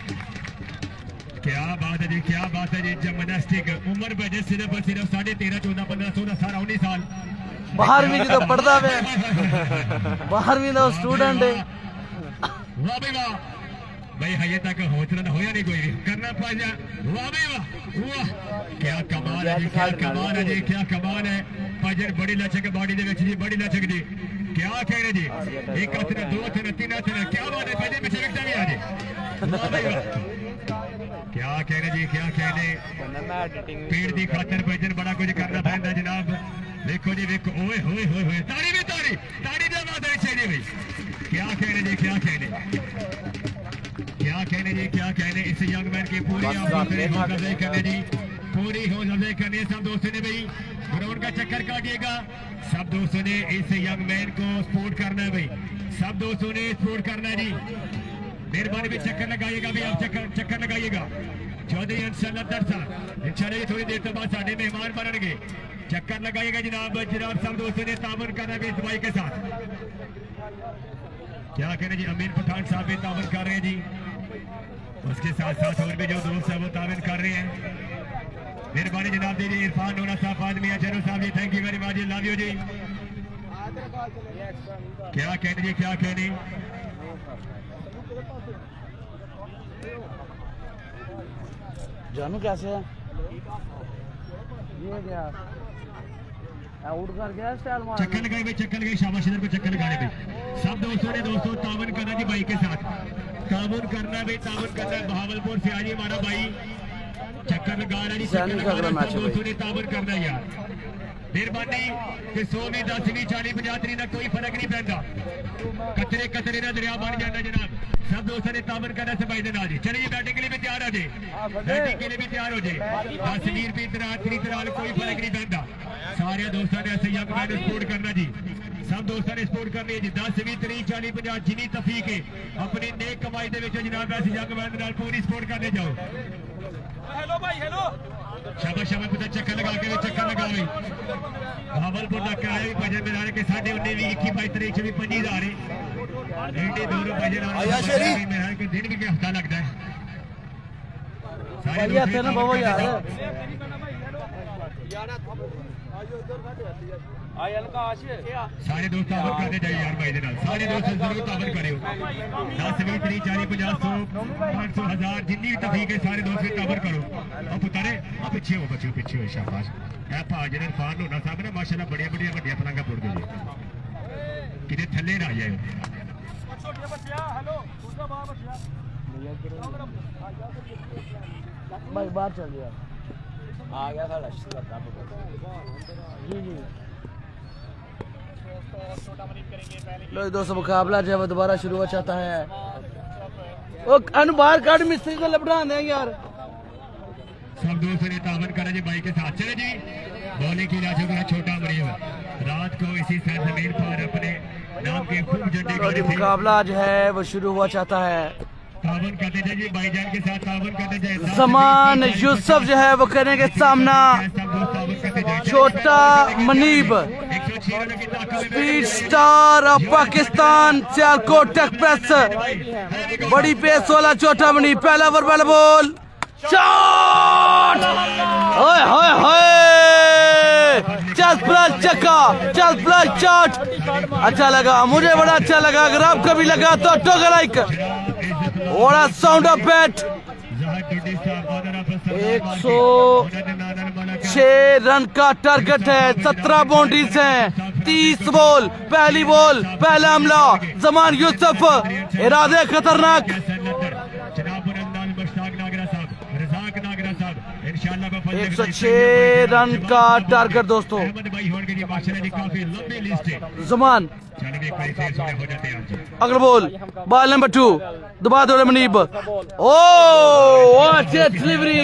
[SPEAKER 1] क्या बात है जी क्या बात है जी जिम्नास्टिक उम्र बजे सिर्फ और सिर्फ 13.5 14 15 16 17 19 साल
[SPEAKER 2] 12वीं ਜਦੋਂ ਪੜਦਾ ਵੇ 12वीं ਦਾ ਸਟੂਡੈਂਟ ਹੈ
[SPEAKER 1] वाह भाई वाह भाई हजे तक हौसला होया नहीं कोई भी करना पा जा। वाह भाई वाह वाह क्या कमाल है जी, क्या कमाल है जी, क्या कमाल है। भजन बड़ी लचक बॉडी दे विच जी, बड़ी लचक जी। क्या कह रहे जी, एक हथ ने दो हथ ने तीन हथ ने, क्या बात है भजन पीछे विकटा भी आ जी। वाह भाई वाह क्या कह रहे जी, क्या कह रहे। पेड़ की खातर भजन बड़ा कुछ करना पैंदा जनाब। देखो जी देखो, ओए होए होए होए, ताड़ी भी ताड़ी ताड़ी दे माता चाहिए भाई। क्या कहने जी, क्या कहने, क्या कहने जी, क्या कहने। इस यंग मैन की पूरी हौसला करने जी, पूरी हौसला करने सब दोस्तों ने भाई ग्राउंड का चक्कर काटिएगा। सब दोस्तों ने इस यंग मैन को सपोर्ट करना है भाई, सब दोस्तों ने सपोर्ट करना है जी। मेहरबानी भी चक्कर लगाइएगा भाई, आप चक्कर लगाइएगा। चौधरी इंशाल्लाह दरसा इंशाल्लाह थोड़ी देर के बाद साढ़े मेहमान बनने, चक्कर लगाइएगा जनाब। जनाब सब दोस्तों ने तावन करना है इस भाई के साथ। क्या कह रहे जी, अमीर पठान साहब भी तावन कर रहे हैं जी, उसके साथ साथ और भी जो दोस्त है वो तावन कर रहे हैं। मेहरबानी जनाब दीजिए। इरफान नोना साहब आदमी चलो साहब जी, thank you very much, love you जी। क्या कहने जी, क्या कहने।
[SPEAKER 2] जानू कैसे है ये क्या आउट कर गया स्टाइल मार।
[SPEAKER 1] चक्कर लगाए भाई, चक्कर लगाए, शाबाश इधर को चक्कर लगाने भाई। सब दोस्तों ने दोस्तों तावन करना जी भाई के साथ, तावन करना भाई, तावन करना है। बहावलपुर से आज हमारा भाई चक्कर लगा रहा जी, चक्कर लगा रहा है। सब दोस्तों ने तावन करना यार। मेहरबानी कि 100 भी 10 भी 40 50 30 का कोई फर्क नहीं पैदा। कचरे कचरे ना दरिया बन जाता जनाब। सब दोस्तों ने तावन करना से भाई जी। चलिए बैटिंग के लिए भी तैयार हो जाए, बैटिंग के लिए भी तैयार हो जाए। 10 20 भी तरह कोई फर्क नहीं पैदा। सारे दोस्तों ने ऐसे यंग मैन सपोर्ट करना जी, सब दोस्तों ने सपोर्ट करनी है जी। 10 20 30 40 50 जिनी तफीक है अपनी नेक कमाई दे विच जनाब ऐसे यंग मैन नाल पूरी सपोर्ट करने जाओ।
[SPEAKER 7] हेलो भाई हेलो
[SPEAKER 1] शाबाश शाबाश पुत्र, चक्कर लगा के चक्कर लगा भाई। भावलपुर का किराया भी भजन मिला के 19 भी 21 22 23 24 25,000 है। एडी दोनों भजन और मेरा के दिन भी हफ्ता लगता है। सारे
[SPEAKER 2] भैया थे ना बाबा यार
[SPEAKER 1] सारे दोस्त तावन करते जाइए यार भाई दे नाल। सारे दोस्त जरूर तावन करियो। 10 20 30 40 50 100 500 1000 जितनी भी तफीक है सारे दोस्त तावन करो। अब पुतारे अब पीछे हो बच्चों, पीछे हो। शाबाश है भाजन इरफान होना साहब ने माशाल्लाह बढ़िया बढ़िया बढ़िया पलंगा फोड़ दे किते थल्ले ना जाए।
[SPEAKER 2] भाई बाहर चल गया
[SPEAKER 3] आ गया था जी जी।
[SPEAKER 2] लो दोस्तों मुकाबला जो है वो दोबारा शुरू हो जाता है। वो बाहर काट मिस्त्री को लपटा दें यार।
[SPEAKER 1] सब दोस्तों ने तावन करा जी भाई के साथ। चले जी बॉलिंग की राजू का छोटा मरीब रात को इसी सरजमीन पर अपने नाम के खूब झंडे गाड़े थे।
[SPEAKER 2] मुकाबला जो है वो शुरू हुआ चाहता है।
[SPEAKER 1] तावन करते जाइए भाईजान के साथ, तावन करते जाइए।
[SPEAKER 2] जमान यूसुफ जो है वो करेंगे सामना छोटा Munib, speed star of Pakistan Sialkot express. बड़ी पेस वाला छोटा मनीब, पहला ओवर पहला बॉल शॉट। ओए होए होए, चल प्लस चक्का, चल प्लस शॉट। अच्छा लगा, मुझे बड़ा अच्छा लगा। अगर आपको भी लगा तो टोका like. What a sound of bat! 106 run का टारगेट है, 17 बाउंड्रीज हैं, 30 बॉल। पहली बॉल पहला हमला जमान यूसुफ, इरादे खतरनाक। 106 रन का टारगेट दोस्तों। जमान अगला बॉल, बॉल नंबर 2 दोबारा दौड़े मनीब। ओ डिलीवरी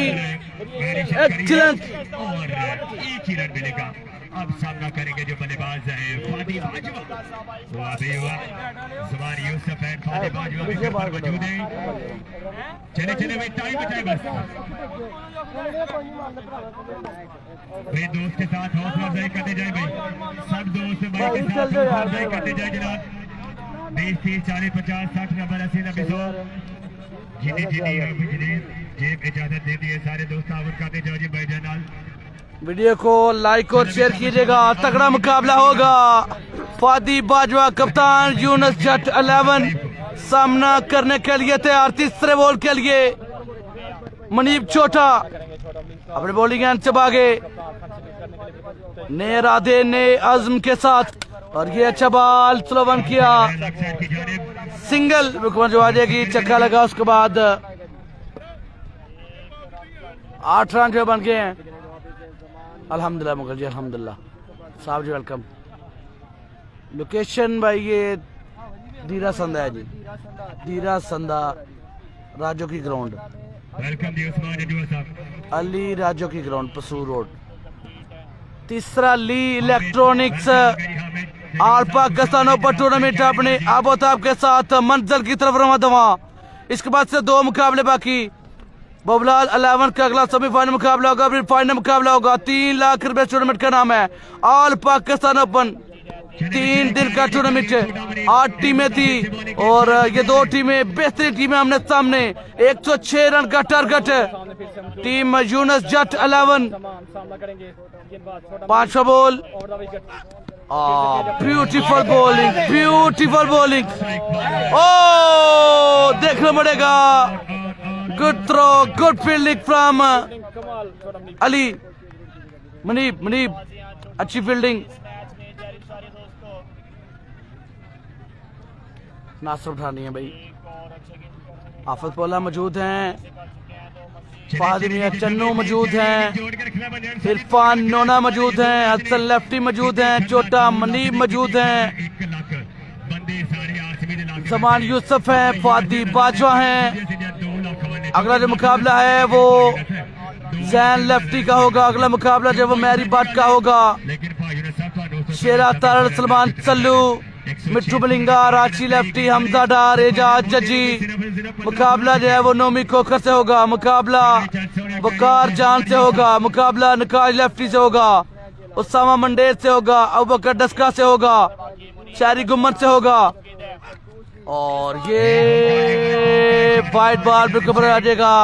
[SPEAKER 2] एक्सीलेंट।
[SPEAKER 1] एक ही रन मिलेगा। अब सामना करेंगे जो बल्लेबाज है फादी बाजवा। वाह बे वाह, ज़मान यूसुफ है, फादी बाजवा भी घर पर मौजूद है। चले चले भाई, टाइम बचाए बस। भाई दोस्त के साथ हौसला अफजाई करते जाए भाई, सब दोस्त भाई के साथ हौसला अफजाई करते जाए जनाब। 20 30 40 50 60 90 80 90 100 जिन्हें जेब इजाजत देती है सारे दोस्त तावन करते जाओ जी भाई जनाल।
[SPEAKER 2] वीडियो को लाइक और शेयर कीजिएगा। तगड़ा मुकाबला होगा। फादी बाजवा कप्तान, यूनुस जट 11 सामना करने के लिए तैयार। तीसरे बॉल के लिए मनीब छोटा अपने बॉलिंग एंड से भागे, ने इरादे ने अज़्म के साथ, और ये अच्छा बॉल स्लो वन किया, सिंगल रुकमन जवाजे की चक्का लगा। उसके बाद 8 रन जो बन गए हैं। अल्हम्दुलिल्लाह मुगल जी, अल्हम्दुलिल्लाह साहब जी, वेलकम। लोकेशन भाई ये धीरा संदा है जी, धीरा संदा राजो की ग्राउंड,
[SPEAKER 1] वेलकम जी उस्मान जडूआ साहब।
[SPEAKER 2] अली राजो की ग्राउंड पसूर रोड। तीसरा ली इलेक्ट्रॉनिक्स आल पाकिस्तान ओपन टूर्नामेंट अपने आबोताब के साथ मंजिल की तरफ रवा दवा। इसके बाद से 2 मुकाबले बाकी। बबलाल 11 का अगला सेमीफाइनल मुकाबला होगा, फिर फाइनल मुकाबला होगा। 3 लाख रुपए टूर्नामेंट का नाम है ऑल पाकिस्तान ओपन। 3 दिन का टूर्नामेंट, 8 टीमें थी और ये 2 टीमें बेहतरीन टीमें हमने सामने। 106 रन का टारगेट है। टीम यूनस जट 11, 5वां ball, beautiful bowling, beautiful bowling. ओ देखना पड़ेगा, good throw, good fielding from Ali. Muneeb अच्छी फील्डिंग, नासर उठानी है भाई। आफत पोला मौजूद हैं, फहद मियां चन्नू मौजूद हैं, इरफान नोना मौजूद हैं, हसन लेफ्टी मौजूद हैं, छोटा मनीब मौजूद हैं, जमान यूसुफ हैं, फादी बाजवा हैं। अगला जो मुकाबला है वो जैन लेफ्टी का होगा। अगला मुकाबला जो वो मैरी बाट का होगा। शेरा तारड़, सलमान सल्लू, मिट्टू बलिंगा, रांची लेफ्टी, हमजा डार, एजाज जजी। मुकाबला जो है वो नोमी कोकर से होगा। मुकाबला वकार जान से होगा। मुकाबला नकाज लेफ्टी से होगा। उसामा मंडेर से होगा। अबू बकर डस्का से होगा। शारी गुम्मत से होगा। और ये वाइट बॉल पे कवर आ जाएगा।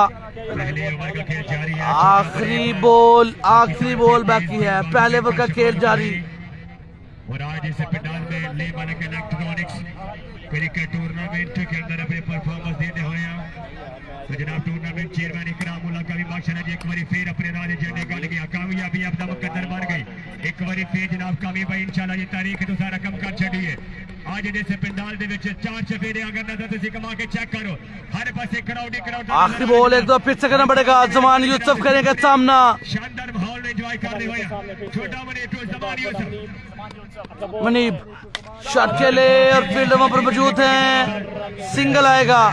[SPEAKER 2] आखिरी बॉल बाकी है, पहले ओवर का खेल जारी।
[SPEAKER 1] और आज इस पंडाल में ले मानक इलेक्ट्रॉनिक्स क्रिकेट टूर्नामेंट के अंदर अपने परफॉर्मेंस देते हुए तो जनाब टूर्नामेंट चेयरमैन इकरामुल्लाह का भी माशाल्लाह जी एक बार फिर अपने राज झंडे गाल गया। कामयाबी अपना मुकद्दर बन गई। एक बार फिर जनाब कामी भाई इंशाल्लाह ये तारीख तो सारा कम कर छड़ी है। आज इस पंडाल दे विच 4 चफेरे अगर नजर तुसी कमा के चेक करो, हर पासे क्राउड ही क्राउड।
[SPEAKER 2] आखिरी बॉल एक दो फिर से करना पड़ेगा। जमान यूसुफ करेगा सामना।
[SPEAKER 1] शानदार माहौल में एंजॉय करते हुए छोटा मनी टू जमान यूसुफ
[SPEAKER 2] मनीब शॉट के लिए और फील्ड वहां पर मौजूद हैं। सिंगल आएगा।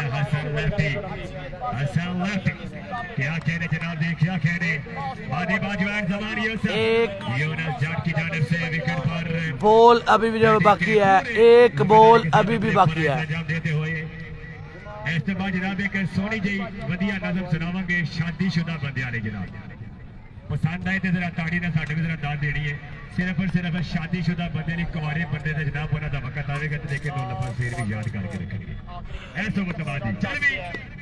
[SPEAKER 1] क्या कहने जनाब, देखिए कहने आदि बाजवान जमान यूसुफ यूनस जट की जानिब से विकेट पर
[SPEAKER 2] बॉल अभी भी जो बाकी है। एक बॉल अभी भी बाकी है।
[SPEAKER 1] देते हुए इस तो बाद जनाब एक सोनी जी वधिया नज़म सुनावांगे शादीशुदा बंदे वाले। जनाब पसंद आए तो जरा ताड़ी ने साडे भी जरा दाद देनी है। सिर्फ और सिर्फ शादीशुदा बंदे ने कुंवारे बंदे ने जनाब उन्हों का वक्त आएगा तो देखे 2 लफ्ज़ फिर भी याद करके रखेंगे। ऐसो मतलब जी चल भी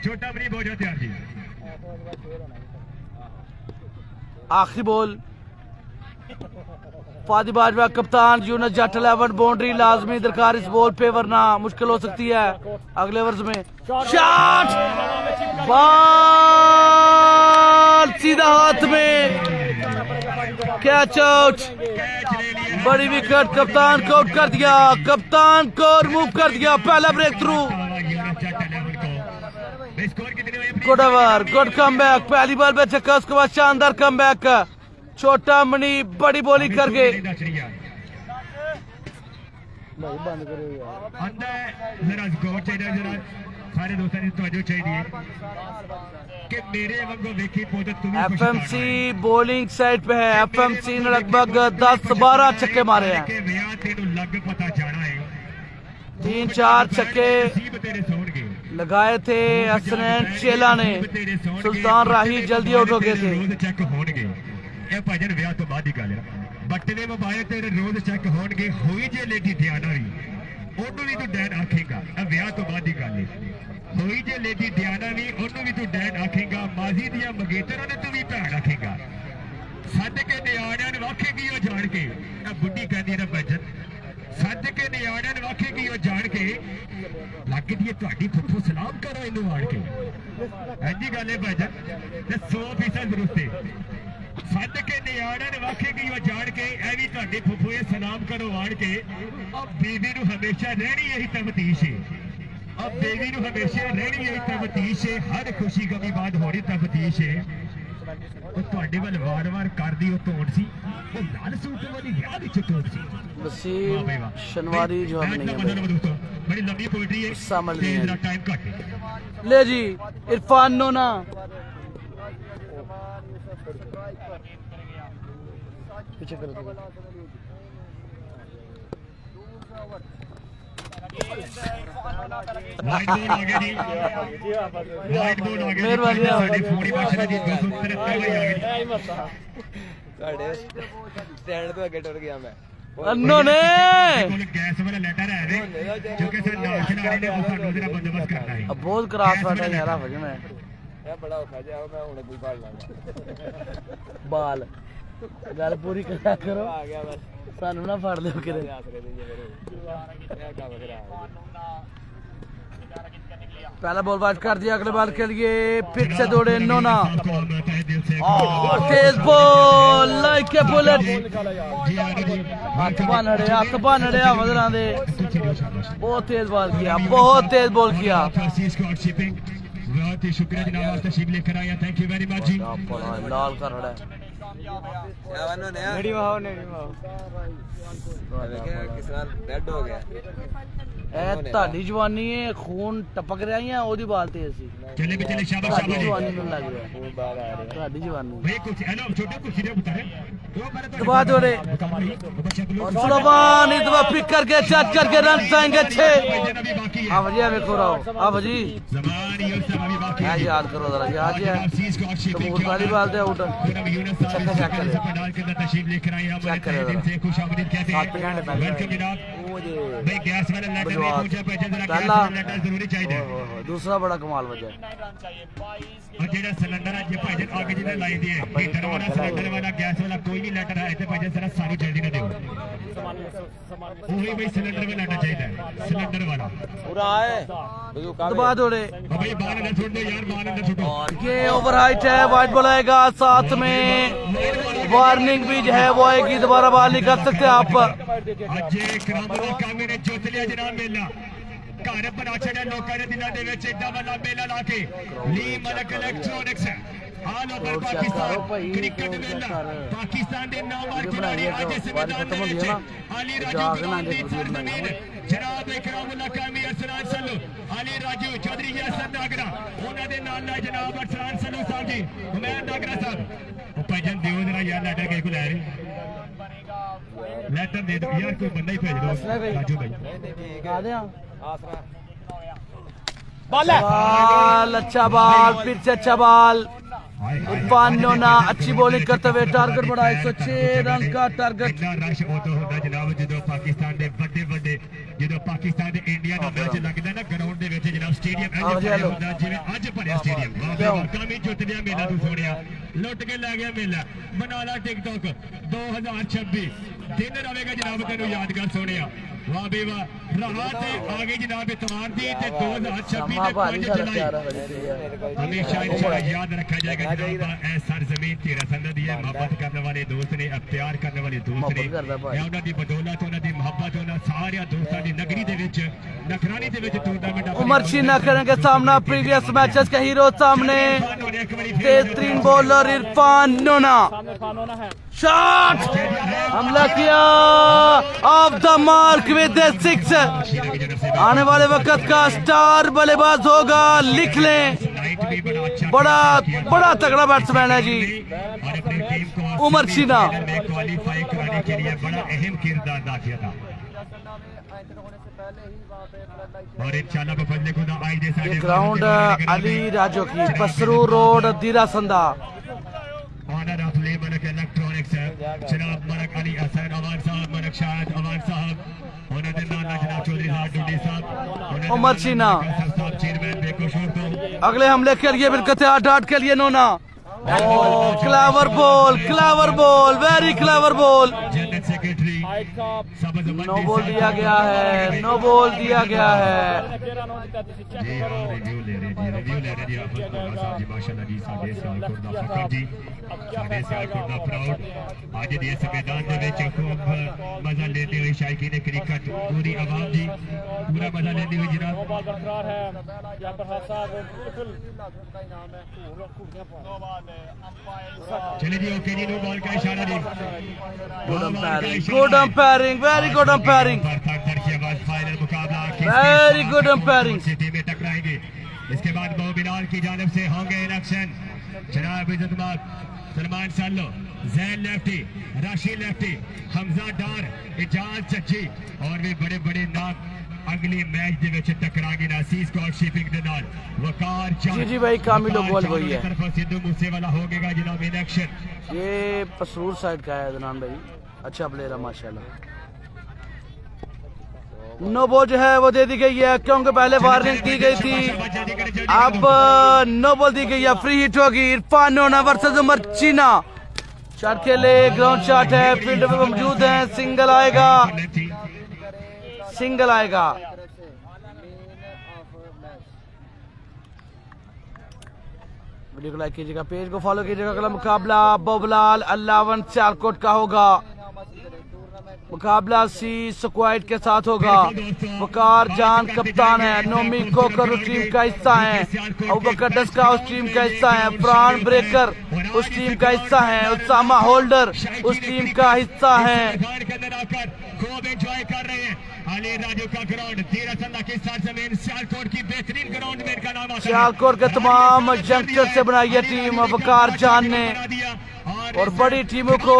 [SPEAKER 1] छोटा मनी हो जाते हैं जी।
[SPEAKER 2] आखिरी बॉल फादी बाजवा कप्तान यूनस जट 11। बाउंड्री लाजमी दरकार इस बॉल पे, वरना मुश्किल हो सकती है अगले ओवर्स में। शॉट, बॉल सीधा हाथ में, कैच आउट, बड़ी विकेट। कप्तान को आउट कर दिया, कप्तान को रिमूव कर दिया। पहला break, good over, good comeback. पहली बॉल पे छक्का, उसके बाद शानदार कमबैक। छोटा मनी बड़ी बॉलिंग करके FMC बॉलिंग साइड पे है। FMC ने लगभग 10-12 छक्के मारे हैं। 3-4 छक्के लगाए थे हसनैन चेला ने। सुल्तान राही जल्दी आउट हो गए थे।
[SPEAKER 1] ਇਹ ਭਜਨ ਵਿਆਹ ਤੋਂ ਬਾਅਦ ਦੀ ਗੱਲ ਹੈ। ਬੱਟੇ ਦੇ ਮੋਬਾਈਲ ਤੇ ਰੋਜ਼ ਚੈੱਕ ਹੋਣਗੇ। ਹੋਈ ਜੇ ਲੇਡੀ ਡਿਆਨਾ ਵੀ ਉਹਨੂੰ ਵੀ ਤੂੰ ਡੈਡ ਆਖੇਗਾ। ਇਹ ਵਿਆਹ ਤੋਂ ਬਾਅਦ ਦੀ ਗੱਲ ਹੈ। ਹੋਈ ਜੇ ਲੇਡੀ ਡਿਆਨਾ ਵੀ ਉਹਨੂੰ ਵੀ ਤੂੰ ਡੈਡ ਆਖੇਗਾ। ਮਾਜ਼ੀ ਦੀਆਂ ਮੰਗੇਤਰਾਂ ਨੇ ਤੂੰ ਵੀ ਭੈਣ ਆਖੇਗਾ। ਸੱਦ ਕੇ ਨਿਆਣਿਆਂ ਨੂੰ ਆਖੇਗੀ ਉਹ ਜਾਣ ਕੇ। ਇਹ ਬੁੱਢੀ ਕਹਿੰਦੀ ਨਾ ਭਜਨ ਸੱਦ ਕੇ ਨਿਆਣਿਆਂ ਨੂੰ ਆਖੇਗੀ ਉਹ ਜਾਣ ਕੇ ਲੱਗ ਦੀ ਤੁਹਾਡੀ ਫੁੱਫੂ ਸਲਾਮ ਕਰੋ ਇਹਨੂੰ ਆੜ ਕੇ ਐਂਜੀ ਗੱਲ ਹੈ ਭਾਈਜਾਨ ਤੇ 100% ਦਰੁਸਤ ਹੈ ਸੱਦ ਕੇ ਨਿਆਣਿਆਂ ਨੇ ਵਾਖੇ ਕਿ ਉਹ ਜਾਣ ਕੇ ਇਹ ਵੀ ਤੁਹਾਡੇ ਫੁੱਫੂ ਇਹ ਸਲਾਮ ਕਰੋ ਆੜ ਕੇ ਆ ਬੀਵੀ ਨੂੰ ਹਮੇਸ਼ਾ ਰਹਿਣੀ ਇਹੀ ਤਫਤੀਸ਼ ਹੈ अब देवी ਨੂੰ ਹਮੇਸ਼ਾ ਰਹਿਣੀ ਹੈ ਤਫਤੀਸ਼ ਹੈ ਹਰ ਖੁਸ਼ੀ ਕभी ਬਾਅਦ ਹੋਣੀ ਤਫਤੀਸ਼ ਹੈ ਉਹ ਤੁਹਾਡੇ ਵੱਲ ਵਾਰ-ਵਾਰ ਕਰਦੀ ਉਹ ਤੋੜ ਸੀ ਉਹ ਲਾਲ ਸੂਟ ਵਾਲੀ ਵਿਆਹ ਵਿੱਚ ਤੋੜ ਸੀ
[SPEAKER 2] वसीम शनवारी जो है नहीं है
[SPEAKER 1] बड़ी लंबी पोएट्री है
[SPEAKER 2] समझ नहीं है
[SPEAKER 1] टाइम कट है
[SPEAKER 2] ले जी इरफान नोना पीछे कर दो
[SPEAKER 1] वाइट बॉल आ गया जी वाइट बॉल आ गया
[SPEAKER 2] मेहरबानी
[SPEAKER 1] साडी फोड़ी भाषा दी 273 भाई आ गई
[SPEAKER 3] ਤੁਹਾਡੇ ਸਟੈਂਡ ਤੋਂ ਅੱਗੇ ਟੁਰ ਗਿਆ ਮੈਂ
[SPEAKER 2] अन्नो ने
[SPEAKER 1] ਕੋਲ ਗੈਸ ਵਾਲਾ ਲੈਟਰ ਹੈ ਰੇ ਜੋ ਕਿ ਸਰ ਨਾਸ਼ਨਾਰੀ ਨੇ ਉਹ ਸਾਨੂੰ ਜਿਹੜਾ ਬੰਦੋਬਸਤ ਕਰਨਾ ਹੈ
[SPEAKER 2] अब बहुत क्रास वाटा यार भजन है
[SPEAKER 3] ਇਹ ਬੜਾ ਔਖਾ ਜਿਹਾ ਮੈਂ ਹੁਣ ਕੋਈ ਪਾੜ ਲਾਂਗਾ
[SPEAKER 2] बाल गल पूरी करा करो
[SPEAKER 3] ਆ ਗਿਆ ਬਸ
[SPEAKER 2] सानू ना फाड़ लियो किरे
[SPEAKER 3] ਆਸਰੇ ਦੇ ਜੇ ਮੇਰੇ ਇਹ ਕੰਮ ਕਰਾ
[SPEAKER 2] पहला बॉल बात कर दिया अगले बॉल के लिए फिर से दौड़े नोना और तेज बॉल लाइक ए बुलेट हाथ बानड़े वजरा दे बहुत तेज बॉल किया बहुत तेज बॉल किया
[SPEAKER 1] बहुत ही शुक्रिया जनाब आप तशरीफ लेकर आया थैंक यू वेरी मच जी
[SPEAKER 2] लाल कर रहा
[SPEAKER 3] यावनो ने नेड़ी माओ किस नाल रेड हो गया
[SPEAKER 2] ਇਹ ਤੁਹਾਡੀ ਜਵਾਨੀ ਹੈ ਖੂਨ ਟਪਕ ਰਿਹਾ ਜਾਂ ਉਹਦੀ ਬਾਲ ਤੇ ਅਸੀਂ
[SPEAKER 1] चले भी चले शाबाश
[SPEAKER 2] ਤੁਹਾਡੀ
[SPEAKER 1] शाबाश
[SPEAKER 2] ਜਵਾਨੀ ਨੂੰ ਲੱਗ ਰਿਹਾ
[SPEAKER 3] खून बाहर आ रहा
[SPEAKER 2] ਤੁਹਾਡੀ ਜਵਾਨੀ
[SPEAKER 1] भाई कुछ है ना छोटे कुछ दे बता रहे
[SPEAKER 2] दबा दो रे और सुलेमान इधर पिक करके चट करके रन जाएंगे 6 अब जी देखो रहो अब जी
[SPEAKER 1] जमानी और सब अभी बाकी
[SPEAKER 2] है याद करो जरा याद है कबूतर वाली बाल दे आउट
[SPEAKER 1] चेक करें पंडाल के अंदर तशरीफ लेकर आए हमारे तहे दिल से खुशामदीद कहते हैं वेलकम जनाब भाई गैस वाला लेटर नहीं पहुंचा पे जरा गैस वाला लेटर जरूरी चाहिए
[SPEAKER 2] दूसरा बड़ा कमाल वजह
[SPEAKER 1] और जेड़ा सिलेंडर है जे भाई आगे जिने लाई दी है हीटर वाला सिलेंडर वाला गैस वाला कोई भी लेटर है ते भाई जरा सारी जल्दी ना दियो वही भाई सिलेंडर वाला लेटर चाहिए सिलेंडर वाला
[SPEAKER 3] पूरा है
[SPEAKER 2] दबा दो रे
[SPEAKER 1] भाई बाहर ना छोड़ दो यार बाहर ना छोड़ो
[SPEAKER 2] ये ओवर हाइट है वाइट बॉल आएगा साथ में वार्निंग भी जो है वो आएगी दोबारा बॉल नहीं कर सकते आप
[SPEAKER 1] ਅੱਜ ਕਰਾਮਾਂ ਕਾਮੇ ਨੇ ਜਿੱਤ ਲਿਆ ਜਨਾਬ ਮੇਲਾ ਘਰ ਬਣਾ ਛੜਿਆ ਲੋਕਾਂ ਦੇ ਦਿਲਾਂ ਦੇ ਵਿੱਚ ਏਡਾ ਵੱਡਾ ਮੇਲਾ ਲਾ ਕੇ ਲੀ Malik electronics all over Pakistan cricket ਮੇਲਾ ਪਾਕਿਸਤਾਨ ਦੇ ਨਾਮਵਰ ਖਿਡਾਰੀ ਅੱਜ ਇਸ ਮੈਦਾਨ ਦੇ ਵਿੱਚ ਅਲੀ ਰਾਜੂ ਗਰਾਊਂਡ ਦੀ ਸਰਜ਼ਮੀਨ ਜਨਾਬ ਇਕਰਾਮੁੱਲਾ ਕਾਮੀ ਅਸਰਾਨ ਸੱਲੂ ਅਲੀ ਰਾਜੂ ਚੌਧਰੀ ਹਸਨ ਨਾਗਰਾ ਉਹਨਾਂ ਦੇ ਨਾਲ ਨਾਲ ਜਨਾਬ ਅਸਰਾਨ ਸੱਲੂ ਸਾਹਿਬ ਜੀ ਹੁਮੈਨ ਨਾਗਰਾ ਸਾਹਿਬ ਉਹ ਭਜਨ ਦਿਓ ਜਰਾ ਯਾਰ ਲੈਟਰ ਕੇ ਕੋ ਲੈ ਰਹੇ लेटर दे दो यार कोई बंदा ही भेज दो राजू भाई
[SPEAKER 2] आ गया
[SPEAKER 3] आसरा
[SPEAKER 2] बाल अच्छा बाल फिर से अच्छा बाल इरफान नोना अच्छी बॉलिंग करते हुए टारगेट बढ़ा 106 रन का टारगेट
[SPEAKER 1] रश उदो होता जनाब जो पाकिस्तान दे बड़े बड़े जो पाकिस्तान दे इंडिया दा मैच लगदा ना ग्राउंड दे विच जनाब स्टेडियम इंज होंदा जिवें अज भरिया स्टेडियम कामी जुट गया मेला तू सोनिया लुट के लै गया मेला बना ला टिकटॉक 2026 दिन रहेगा जनाब तेनू यादगार सोनिया वाह बे वाह रहा ते आगे जनाब इतवार दी ते 2026 दे 5 जुलाई हमेशा इंशाल्लाह याद रखा जाएगा जनाब ए सरजमीन तेरा संद दी मोहब्बत करने वाले दोस्त ने प्यार करने वाले दोस्त ने या उन्हां दी बदौलत उन्हां दी मोहब्बत उन्हां सारे दोस्तां दी नगरी दे विच नखरानी दे विच टूर्नामेंट
[SPEAKER 2] उमर शीना करेंगे सामना प्रीवियस मैचेस के हीरो सामने बेहतरीन बॉलर इरफान नोना शॉट हमला किया ऑफ द मार्क विद 6 आने वाले वक्त का स्टार बल्लेबाज होगा लिख लें बड़ा बड़ा तगड़ा बैट्समैन है जी उमर शीना
[SPEAKER 1] क्वालीफाई कराने के लिए बड़ा अहम किरदार अदा किया था और इंशाल्लाह बफजले खुदा आज दे सारे
[SPEAKER 2] ग्राउंड अली राजो की पसरू रोड दीरा संदा
[SPEAKER 1] ऑनर ऑफ ले मलक इलेक्ट्रॉनिक्स जनाब मलक अली हसन अवान साहब मलक शाहिद अवान साहब उन्होंने नाना जनाब चौधरी साहब डूडी साहब
[SPEAKER 2] उमर शीना
[SPEAKER 1] साहब चेयरमैन बेकोशोर तो
[SPEAKER 2] अगले हमले के लिए बिल्कुल डाट के लिए नोना clever ball very clever ball
[SPEAKER 1] general secretary
[SPEAKER 6] वाइट का
[SPEAKER 2] नो बॉल दिया गया है, नो बॉल दिया गया है।
[SPEAKER 1] जी हाँ, रिव्यू ले रहे जी आप साहब जी माशाल्लाह जी साडे सियालकोट दा फकर जी साडे सियालकोट दा प्राउड आज दे इस मैदान दे विच खूब मजा लेते हुए शायकीन क्रिकेट पूरी आवाम जी पूरा मजा लेते हुए जनाब
[SPEAKER 6] बॉल बरकरार है यहाँ पर हादसा बिल्कुल
[SPEAKER 1] चले जी ओके जी नो बॉल का इशारा जी
[SPEAKER 2] good umpiring, very good umpiring,
[SPEAKER 1] final मुकाबला
[SPEAKER 2] वेरी गुड अंपायरिंग।
[SPEAKER 1] सिटी में टकराएंगे। इसके बाद बो बिलाल की जानिब से होंगे इलेक्शन। जनाब इज्जतमाब सलमान सालो, जैन लेफ्टी, राशि लेफ्टी, हमजा डार, इजाज चच्ची और भी बड़े बड़े नाम अगली मैच दे विच टकराएंगे। नासीस को शिपिंग दे नाल वकार
[SPEAKER 2] जी जी भाई कामी लोग बॉल वही है।
[SPEAKER 1] तरफ सिद्धू मूसेवाला होगेगा जनाब इलेक्शन।
[SPEAKER 2] ये पसरूर साइड का है अदनान भाई, अच्छा प्लेयर है माशाल्लाह। नो बॉल जो है वो दे दी गई है क्योंकि पहले वार्निंग दी गई थी, अब नो बॉल दी गई है। फ्री हिट होगी इरफान नोना वर्सेस उमर चीना। शॉट खेले, ग्राउंड शॉट है, फील्ड में मौजूद है, सिंगल आएगा, सिंगल आएगा। वीडियो को लाइक कीजिएगा, पेज को फॉलो कीजिएगा। अगला मुकाबला बोबलाल अल्लावन सियालकोट का होगा। मुकाबला सी स्क्वाड के साथ होगा। वकार जान कप्तान है, नोमी कोकर उस टीम का हिस्सा है, अबूबकर डस्का उस टीम का हिस्सा है, फरहान ब्रेकर उस टीम का हिस्सा है, उसामा होल्डर उस टीम का हिस्सा है।
[SPEAKER 1] खूब एंजॉय कर रहे हैं। अली राजू का ग्राउंड तीरसंदा की सरजमीन सियालकोट की बेहतरीन ग्राउंड में इनका नाम आता है।
[SPEAKER 2] सियालकोट के तमाम यंगस्टर से बनाई है टीम वकार जान ने और बड़ी टीमों को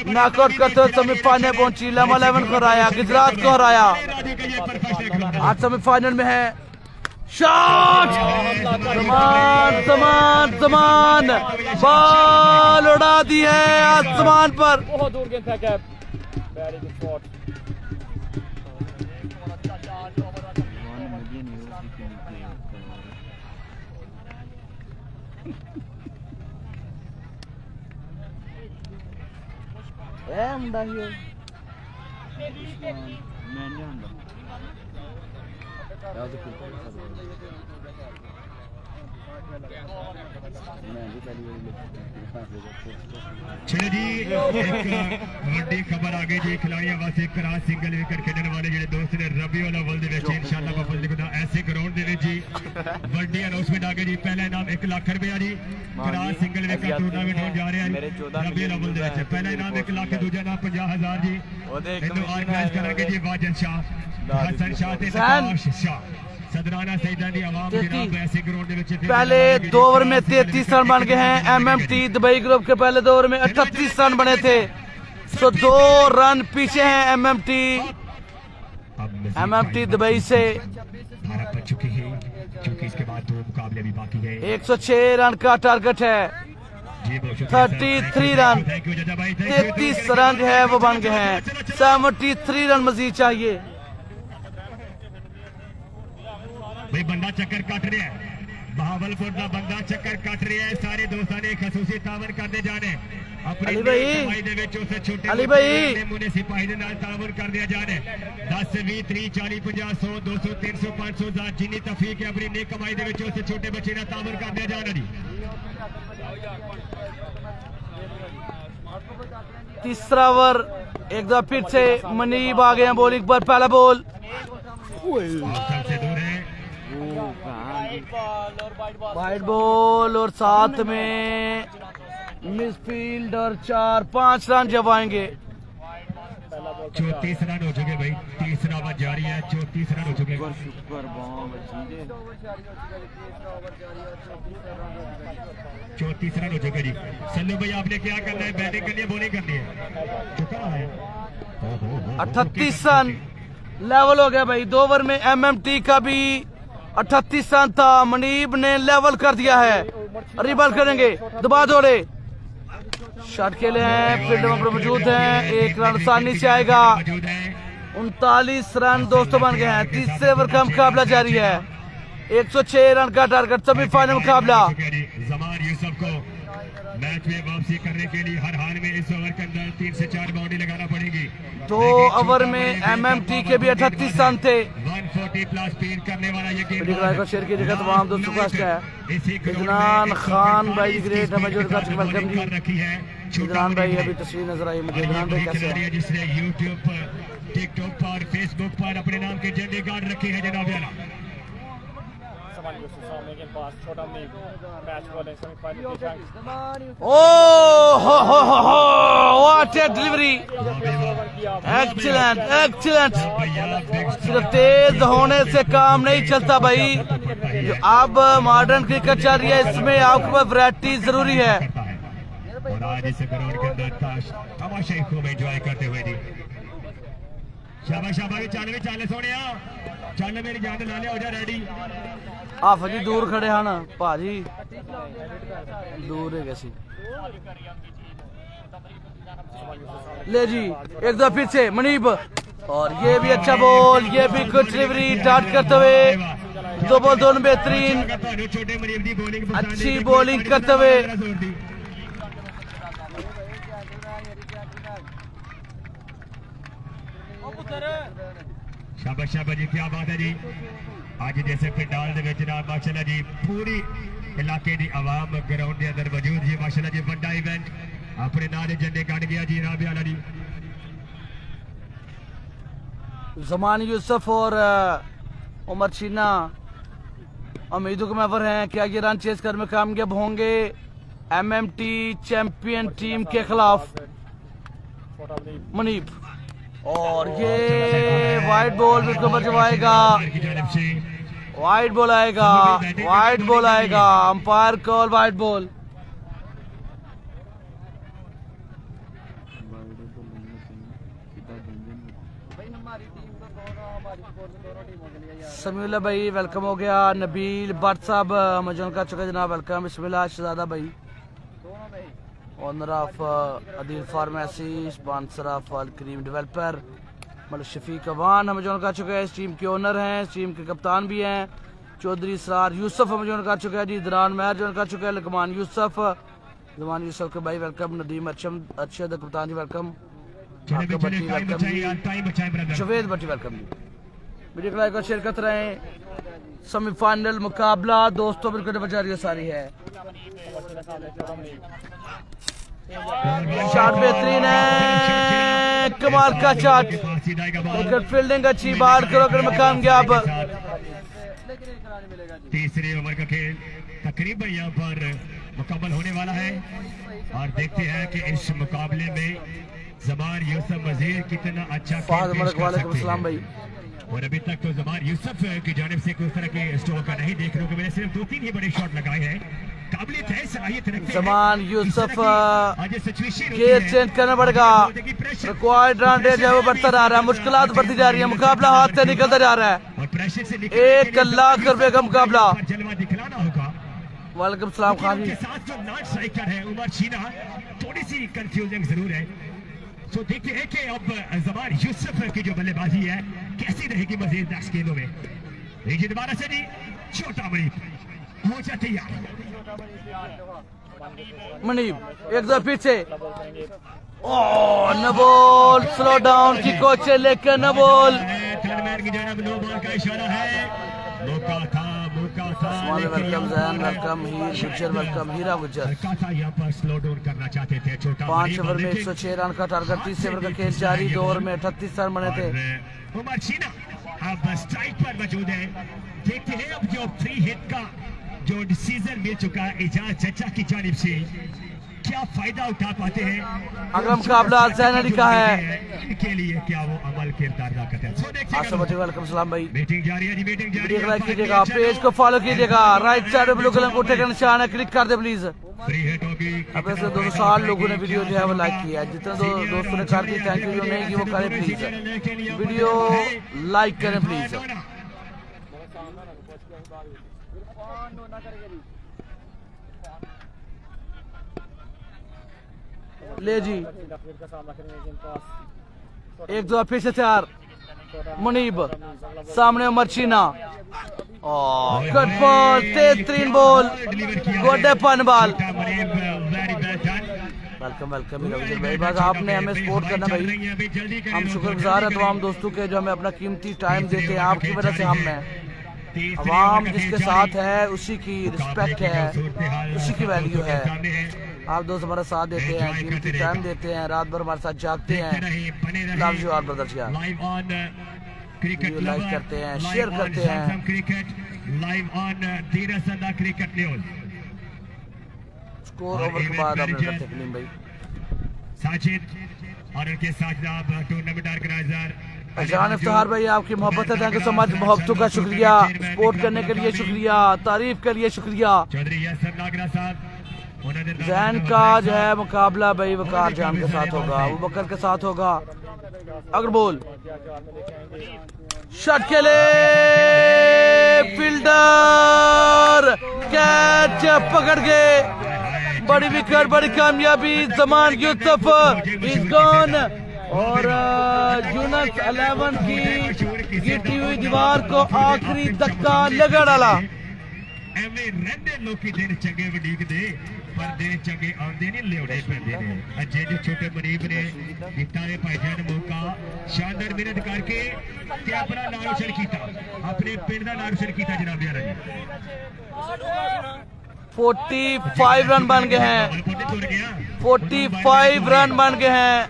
[SPEAKER 2] नॉकआउट करते हुए सेमीफाइनल पहुंची। लमा 11 को हराया, गुजरात को हराया, आज सेमीफाइनल में है। शॉट जमान जमान जमान बॉल उड़ा दी है आसमान पर।
[SPEAKER 6] बहुत दूर गेंद था कैप, वेरी गुड शॉट।
[SPEAKER 1] चलो जी एक बड़ी खबर आ गई जी। खिलाड़ियों वास्ते क्रॉस सिंगल विकेट खेलने वाले जेडे दोस्त ने रबी वाला वर्ल्ड दे विच इंशाअल्लाह बफल लिखदा ऐसे ग्राउंड दे विच जी बड़ी अनाउंसमेंट आ गई जी। पहला इनाम 1 लाख रुपया जी, क्रॉस सिंगल विकेट टूर्नामेंट होने जा रहा है रबी वाला वर्ल्ड दे विच। पहला इनाम 1 लाख, दूजा इनाम 50,000 जी। इन्हों ऑर्गेनाइज करेंगे जी वाजन शाह, हसन शाह ते नवाश शाह। सदराना सईदानी आवाम जनाब ऐसे ग्राउंड दे विच
[SPEAKER 2] पहले 2 ओवर में 33 रन बन गए हैं। एमएमटी दुबई ग्रुप के पहले 2 ओवर में 38 रन बने थे, तो 2 रन पीछे हैं एमएमटी दुबई से।
[SPEAKER 1] भारत बच चुकी है क्योंकि इसके बाद 2 मुकाबले भी बाकी है।
[SPEAKER 2] 106 रन का टारगेट है,
[SPEAKER 1] जी
[SPEAKER 2] 33 रन, 33 रन जो है वो बन गए हैं, 73 रन मजीद चाहिए।
[SPEAKER 1] भाई बंदा चक्कर कट रहा है, बहावलपुर का बंदा चक्कर कट रहा है। सारे दोस्तों ने खसूसी तावन करते जाने अपनी
[SPEAKER 2] अली भाई,
[SPEAKER 1] कमाई दे विच उस छोटे
[SPEAKER 2] अली भाई
[SPEAKER 1] मुने सिपाही दे नाल तावन कर दिया जाने। 10 20 30 40 50 100 200 300 500 1000 जिन्नी तफीक है अपनी नेक कमाई दे विच उस छोटे बच्चे नाल तावन कर दिया जाने जी।
[SPEAKER 2] तीसरा ओवर एक दफा फिर से मनीब आ गए हैं बॉलिंग पर। पहला बॉल
[SPEAKER 1] सबसे दूर है,
[SPEAKER 2] वाइड बॉल और साथ में मिसफील्ड और 4-5 रन जब आएंगे।
[SPEAKER 1] 34 रन हो चुके भाई, तीसरा ओवर जारी है, 34 रन हो चुके। 34 रन हो चुके जी। सल्लू भाई आपने क्या करना है, बैटिंग करनी है बॉलिंग करनी है? चुका है
[SPEAKER 2] 38 रन लेवल हो गया भाई। 2 ओवर में एमएमटी का भी 38 रन था, मनीब ने लेवल कर दिया है। रिबल करेंगे, दबा दौड़े, शॉट खेले हैं, फील्ड में मौजूद हैं, 1 रन आसानी से आएगा। 39 रन दोस्तों बन गए हैं। तीसरे ओवर का मुकाबला जारी है, 106 रन का टारगेट, सेमीफाइनल मुकाबला।
[SPEAKER 1] जमान यूसुफ को मैच में वापसी करने के लिए हर हाल में इस ओवर के अंदर 3 से 4 बाउंड्री लगाना पड़ेगी।
[SPEAKER 2] 2 ओवर में MMT के भी 38 रन थे।
[SPEAKER 1] 140 प्लस स्पीड करने वाला ये गेम
[SPEAKER 2] को शेयर कीजिएगा तमाम दोस्तों का है। इजरान खान भाई ग्रेट हमें जो वेलकम जी।
[SPEAKER 1] रखी है
[SPEAKER 2] इजरान भाई अभी तस्वीर नजर आई मुझे। इजरान भाई कैसे हैं?
[SPEAKER 1] जिसने यूट्यूब पर, टिकटॉक पर, फेसबुक पर अपने नाम के झंडे गाड़ रखे हैं जनाब यारा।
[SPEAKER 2] What a delivery, excellent excellent. सिर्फ तेज होने से काम नहीं चलता भाई, जो अब मॉडर्न क्रिकेट चल रही है इसमें आपके पास वैरायटी जरूरी है।
[SPEAKER 1] और आज इस ग्राउंड के अंदर तमाशा ही खूब एंजॉय करते हुए जी। शाबाश शाबाश, चाले सोने चल मेरी जान ला लिया, हो जा रेडी।
[SPEAKER 2] आफ जी दूर खड़े हैं ना भाजी, दूर है कैसी। ले जी एक दो पीछे मनीब, और ये भी अच्छा बॉल, ये भी गुड डिलीवरी डाट करते हुए। 2 बॉल दोनों बेहतरीन, अच्छी बॉलिंग करते हुए।
[SPEAKER 1] शाबाश शाबाश जी, क्या बात है जी। आज जैसे पिंडाल दे विच जनाब माशाल्लाह जी पूरी इलाके दी आवाम ग्राउंड दे अंदर मौजूद जी। माशाल्लाह जी बड़ा इवेंट अपने नाल दे झंडे गड़ गया जी जनाब यारा जी।
[SPEAKER 2] जमान यूसुफ और उमर चीना उम्मीदों के महवर हैं। क्या ये रन चेस कर में कामयाब होंगे MMT चैंपियन टीम के खिलाफ? मनीब, और ये वाइड बॉल बिल्कुल बचवाएगा, वाइड बॉल आएगा, वाइड बॉल आएगा। Umpire call wide ball. Samiullah भाई वेलकम हो गया। नबील भट्ट साहब अमेजोन का चुका जनाब वेलकम। बिस्मिल्लाह शहजादा भाई, owner of Adeel pharmacy, sponsor of Al Karim developer. मतलब शफीक अवान अमेजोन का चुका है, इस टीम के ओनर हैं, इस टीम के कप्तान भी हैं। चौधरी सरार यूसुफ अमेजोन का चुका है जी। दरान महर जोन का चुका है। लकमान यूसुफ, लकमान यूसुफ के भाई वेलकम। नदीम अर्शद कप्तान जी वेलकम। शवेद भट्टी वेलकम जी। वीडियो को लाइक और शेयर करते रहें। सेमीफाइनल मुकाबला दोस्तों बिल्कुल बजारियों सारी है। शॉट बेहतरीन है, कमाल का शॉट, लेकिन फील्डिंग अच्छी, बाहर करो कर मकाम गया। अब
[SPEAKER 1] तीसरे ओवर का खेल तकरीबन यहाँ पर मुकम्मल होने वाला है और देखते हैं कि इस मुकाबले में ज़मान यूसुफ मजीद कितना अच्छा खेल पेश कर सकते हैं।
[SPEAKER 2] भाई,
[SPEAKER 1] और अभी तक तो ज़मान यूसुफ की जानिब से कोई तरह के स्ट्रोक का नहीं देख रहे हो। मैंने सिर्फ 2-3 ही बड़े शॉट लगाए हैं। काबिलियत है, सलाहियत रखते हैं
[SPEAKER 2] ज़मान यूसुफ। गेयर चेंज करना पड़ेगा, रिक्वायर्ड रन रेट जो वो बढ़ता जा रहा है, मुश्किलात बढ़ती जा रही है, मुकाबला हाथ से निकलता जा रहा है। 1 लाख रुपए का मुकाबला।
[SPEAKER 1] जलवा दिखलाना होगा।
[SPEAKER 2] वालेकुम सलाम खान जी।
[SPEAKER 1] साथ जो नॉन स्ट्राइकर है उमर चीना, थोड़ी सी कंफ्यूजिंग जरूर है। तो देखते हैं कि अब ज़मान यूसुफ की जो बल्लेबाजी है कैसी रहेगी मजीद 10 गेंदों में। दोबारा से जी छोटा मनीब हो जाते यार।
[SPEAKER 2] मनीब एक दो पीछे, न बॉल, स्लो डाउन की कोचे लेकर न बॉल।
[SPEAKER 1] की जानब नो बॉल का इशारा है। मौका था
[SPEAKER 2] वेलकम जैन वेलकम, हीर वेलकम, हीरा गुजर।
[SPEAKER 1] यहाँ पर स्लो डाउन करना चाहते थे। छोटा
[SPEAKER 2] 5 ओवर में 106 रन का टारगेट। 30 ओवर का खेल जारी, 2 ओवर में 38 रन बने थे।
[SPEAKER 1] उमर चीना अब स्ट्राइक पर मौजूद है। देखते हैं अब जो 3 हिट का जो डिसीजन मिल चुका है एजाज चचा की जानिब से, क्या फायदा उठा पाते हैं।
[SPEAKER 2] अगर मुकाबला जैन अली का है
[SPEAKER 1] इनके लिए, क्या वो अमल किरदार अदा करते हैं।
[SPEAKER 2] वेलकम सलाम भाई।
[SPEAKER 1] मीटिंग जारी है जी, मीटिंग जारी है।
[SPEAKER 2] लाइक कीजिएगा, पेज को फॉलो कीजिएगा, राइट साइड ब्लू कलर को का निशान है, क्लिक कर दे प्लीज।
[SPEAKER 1] फ्री हिट होगी।
[SPEAKER 2] अब ऐसे 260 लोगों ने वीडियो जो है वो लाइक किया है। जितने दोस्तों ने कर दी थैंक यू, जो नहीं की वो करें प्लीज, वीडियो लाइक करें प्लीज। ले जी 1 2 फिर से 4। मुनीब सामने Umar Cheena, good ball, 3 ball, good fun ball. Welcome welcome भाई, बस आपने हमें सपोर्ट करना भाई। हम शुक्रगुजार हैं तमाम दोस्तों के जो हमें अपना कीमती टाइम देते हैं। आपकी वजह से हम हैं। आवाम जिसके साथ है उसी की रिस्पेक्ट है, उसी की वैल्यू है। आप दोस्त हमारा साथ देते हैं, कीमती टाइम देते हैं, रात भर हमारे साथ जागते हैं। लव यू ऑल ब्रदर्स यार। वीडियो लाइक करते हैं, शेयर करते हैं।
[SPEAKER 1] लाइव ऑन धीरसंदा क्रिकेट न्यूज़।
[SPEAKER 2] स्कोर ओवर के बाद आपने करते कलीम भाई।
[SPEAKER 1] साजिद और उनके साथ जनाब टूर्नामेंट ऑर्गेनाइजर
[SPEAKER 2] अजान इफ्तार भाई, आपकी मोहब्बत है, थैंक यू सो मच। मोहब्बतों का शुक्रिया, सपोर्ट करने के लिए शुक्रिया, तारीफ के लिए शुक्रिया।
[SPEAKER 1] चौधरी यासर नागरा साहब
[SPEAKER 2] जैन का जो है मुकाबला भाई वकार जान के साथ होगा, अबू बकर के साथ होगा। अगर बोल शॉट के लिए फील्डर कैच पकड़ गए, बड़ी विकेट, बड़ी कामयाबी। जमान यूसुफ इज गॉन और यूनस 11 की गिरती हुई दीवार को आखिरी धक्का लगा डाला।
[SPEAKER 1] ਐਵੇਂ ਰਹਿੰਦੇ ਲੋਕੀ ਦਿਨ ਚੰਗੇ ਵਡੀਕ ਦੇ, ਪਰ ਦਿਨ ਚੰਗੇ ਆਉਂਦੇ ਨਹੀਂ ਲਿਉਣੇ ਪੈਂਦੇ ਨੇ। ਅਜੇ ਜੋ ਛੋਟੇ ਮਰੀਬ ਨੇ ਦਿੱਤਾ ਹੈ ਭਾਈਜਾਨ ਮੌਕਾ, ਸ਼ਾਨਦਾਰ ਮਿਹਨਤ ਕਰਕੇ ਤੇ ਆਪਣਾ ਨਾਮ ਰੋਸ਼ਨ ਕੀਤਾ, ਆਪਣੇ ਪਿੰਡ ਦਾ ਨਾਮ ਰੋਸ਼ਨ ਕੀਤਾ ਜਨਾਬ ਯਾਰਾ ਜੀ।
[SPEAKER 2] 45 रन बन गए हैं, 45 रन बन गए हैं।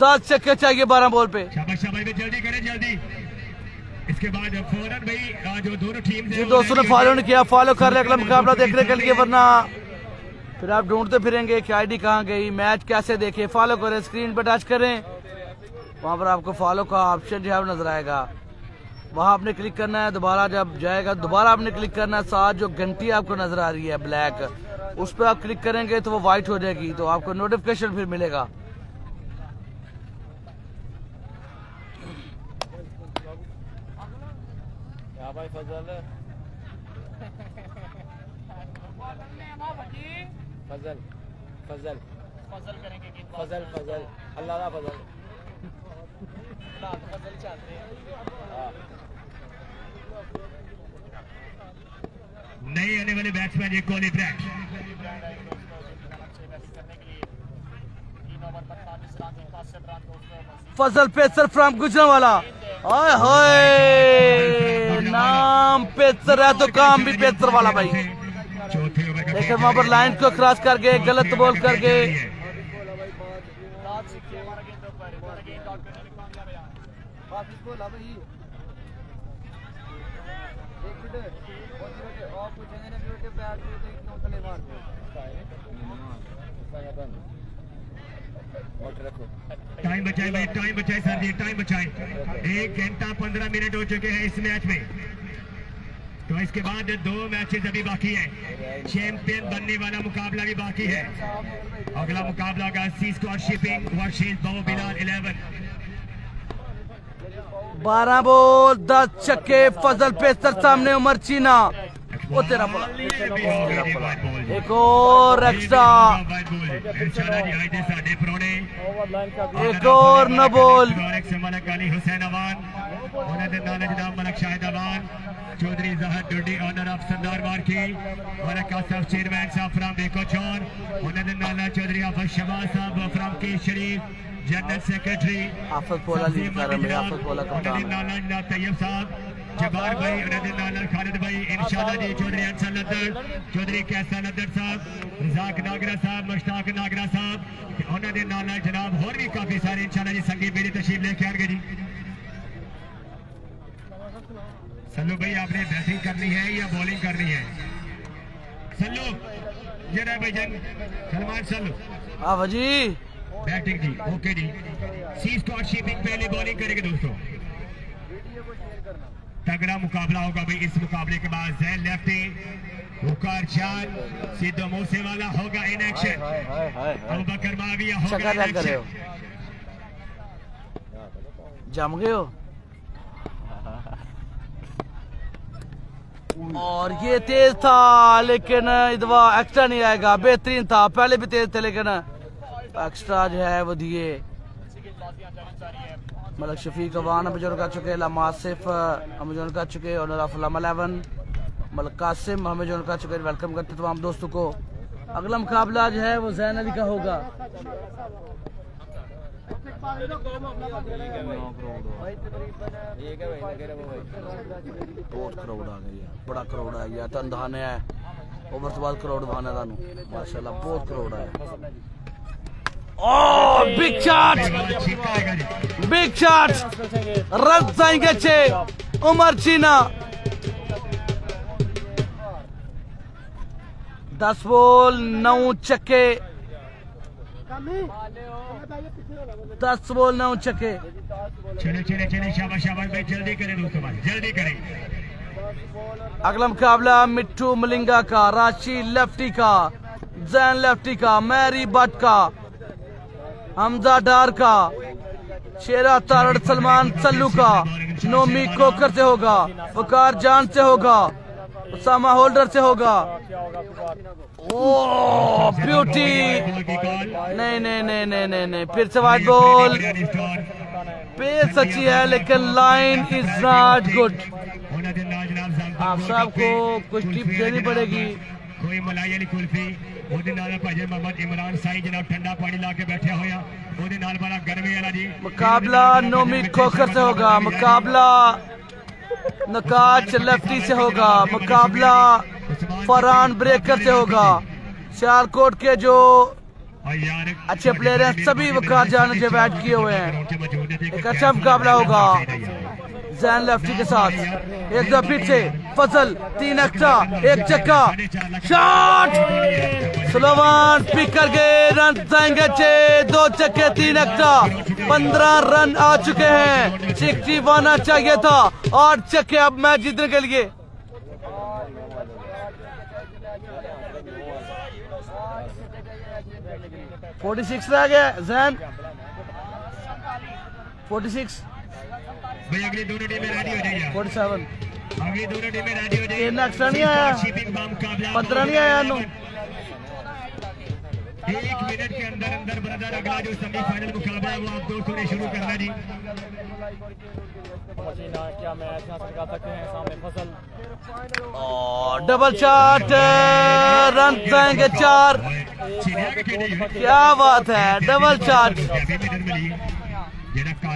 [SPEAKER 2] 10 छक्के चाहिए 12 बॉल पे।
[SPEAKER 1] शाबाश शाबाश, जल्दी करें जल्दी। इसके बाद फौरन भाई जो दोनों टीम
[SPEAKER 2] जी दोस्तों ने फॉलो नहीं किया, फॉलो कर ले अगला मुकाबला देखने के लिए, वरना फिर आप ढूंढते फिरेंगे कि आईडी कहाँ गई, मैच कैसे देखे। फॉलो करें, स्क्रीन पर टच करें, वहां पर आपको फॉलो का ऑप्शन जो है नजर आएगा, वहां आपने क्लिक करना है। दोबारा जब जाएगा दोबारा आपने क्लिक करना है। साथ जो घंटी आपको नजर आ रही है ब्लैक, उस पर आप क्लिक करेंगे तो वो व्हाइट हो जाएगी, तो आपको नोटिफिकेशन फिर मिलेगा।
[SPEAKER 3] भाई फजल फजल फजल
[SPEAKER 7] फजल करेंगे कि
[SPEAKER 3] फजल फजल अल्लाह दा फजल
[SPEAKER 7] फजल चाहते हैं।
[SPEAKER 1] नए आने वाले बैट्समैन ये कोहली ब्रैट
[SPEAKER 2] फजल पेसर फ्रॉम गुजरांवाला। ओए होए, नाम पेसर है तो काम भी पेसर वाला भाई। लेकिन वहां पर लाइन को क्रॉस कर गए, गलत बॉल कर गए।
[SPEAKER 1] टाइम बचाए भाई, टाइम बचाए सर जी, टाइम बचाए। 1 घंटा 15 मिनट हो चुके हैं इस मैच में, तो इसके बाद 2 मैचेस अभी बाकी हैं। चैंपियन बनने वाला मुकाबला भी बाकी है। अगला मुकाबला होगा सी स्क्वाड शिपिंग वर्सेस बाबू बिलाल 11।
[SPEAKER 2] 12 बॉल 10 छक्के, फजल पेसर सामने उमर चीना। वो तेरा बोला, एक और एक्स्ट्रा, एक और न बोल।
[SPEAKER 1] हुसैन अवान मलक शाहिद अवान चौधरी जहर डुडी ऑनर ऑफ सरदार मार्की मलक कासफ चेयरमैन साहब फ्रॉम बेको चौर उन्हें नाना चौधरी आफत शबाज साहब फ्रॉम के शरीफ जनरल सेक्रेटरी
[SPEAKER 2] आफत बोला लीड कर रहे हैं, आफत बोला कप्तान
[SPEAKER 1] नाना तैयब साहब जबार भाई उन्हें नाना खालिद भाई इंशाल्लाह जी चौधरी अंसर लद्दड़ चौधरी कैसा लद्दड़ साहब रजाक नागरा साहब मुश्ताक नागरा साहब उन्हें नाना जनाब और भी काफी सारे इंशाल्लाह जी संगीत मेरी तशरीफ लेके आएंगे जी। सल्लू भाई आपने बैटिंग करनी है या बॉलिंग करनी है? सल्लू जरा भाईजान सलमान सल्लू
[SPEAKER 2] हाँ जी
[SPEAKER 1] बैटिंग जी, ओके जी। सी स्क्वाड शिपिंग पहले बॉलिंग करेंगे दोस्तों। तगड़ा मुकाबला होगा भाई। इस मुकाबले के बाद जैन लेफ्टी वकार जान सिद्धू मूसेवाला होगा इन एक्शन, अबू बकर माविया होगा इन एक्शन।
[SPEAKER 2] जम गए हो और ये तेज था लेकिन इधवा एक्स्ट्रा नहीं आएगा। बेहतरीन था, पहले भी तेज थे लेकिन एक्स्ट्रा जो है वो दिए। मलक शफीक अवान हमें कर चुके, लामा आसिफ हमें कर चुके, और 11 मलक कासिम हमें कर चुके। वेलकम करते तमाम दोस्तों को। अगला मुकाबला जो है वो जैन अली का होगा। बहुत करोड़ आ गई है, बड़ा करोड़ आ गया। तन दहाने है ओवर तो बाद करोड़ दहाने दानू माशाल्लाह बहुत करोड़ है। ओ big shot, big shot, run जाएंगे 6 उमर चीना। 10 बॉल 9 छक्के, 10 बॉल 9 छक्के।
[SPEAKER 1] चले चले चले, शाबाश शाबाश भाई, जल्दी करें दोस्तों भाई, जल्दी करें।
[SPEAKER 2] अगला मुकाबला मिट्टू मलिंगा का, राशि लेफ्टी का, जैन लेफ्टी का, मैरी बट का, हमजा डार का, शेरा तारड़ सलमान सल्लू का, नोमी कोकर से होगा, वकार जान से होगा, उसामा होल्डर से होगा। ओ ब्यूटी, नहीं नहीं नहीं नहीं नहीं नहीं, फिर से वाइट बॉल। पेस अच्छी है लेकिन लाइन इज नॉट गुड। आप सबको कुछ टिप देनी पड़ेगी।
[SPEAKER 1] कोई मलाई वाली कुल्फी ਉਹਦੇ ਨਾਲ ਭਾਜੀ ਮੁਹੰਮਦ इमरान साई जनाब ठंडा पानी ला के बैठे हुए ਉਹਦੇ ਨਾਲ बड़ा गर्मी वाला जी।
[SPEAKER 2] मुकाबला नोमी खोखर से होगा, मुकाबला नकाच लेफ्टी से होगा, मुकाबला फरहान ब्रेकर से होगा। सियालकोट के जो अच्छे प्लेयर हैं सभी वकार जान से बैट किए हुए हैं। एक अच्छा मुकाबला होगा जैन लेफ्टी के साथ। एक दो फिर से फजल, 3 एक्स्ट्रा, 1 चक्का, शॉट, सुलेमान पिक कर गए, रन जाएंगे 6, 2 चक्के 3 एक्स्ट्रा, 15 रन आ चुके हैं। 61 आना चाहिए था, 8 चक्के अब मैच जीतने के लिए। $46 रह गया जैन, 46
[SPEAKER 1] भाई अगली दोनों टीमें रेडी हो जाइए।
[SPEAKER 2] 47
[SPEAKER 1] अगली दोनों टीमें रेडी हो जाइए।
[SPEAKER 2] 3 एक्स्ट्रा नहीं आया, 15 नहीं आया।
[SPEAKER 1] 1 मिनट के अंदर अंदर ब्रदर अगला जो सेमीफाइनल मुकाबला है वो आप दोस्तों ने शुरू करना जी।
[SPEAKER 4] क्या मैच दिखा सकते हैं सामने फसल।
[SPEAKER 2] डबल शॉट, रन जाएंगे 4। क्या बात है, डबल शॉट।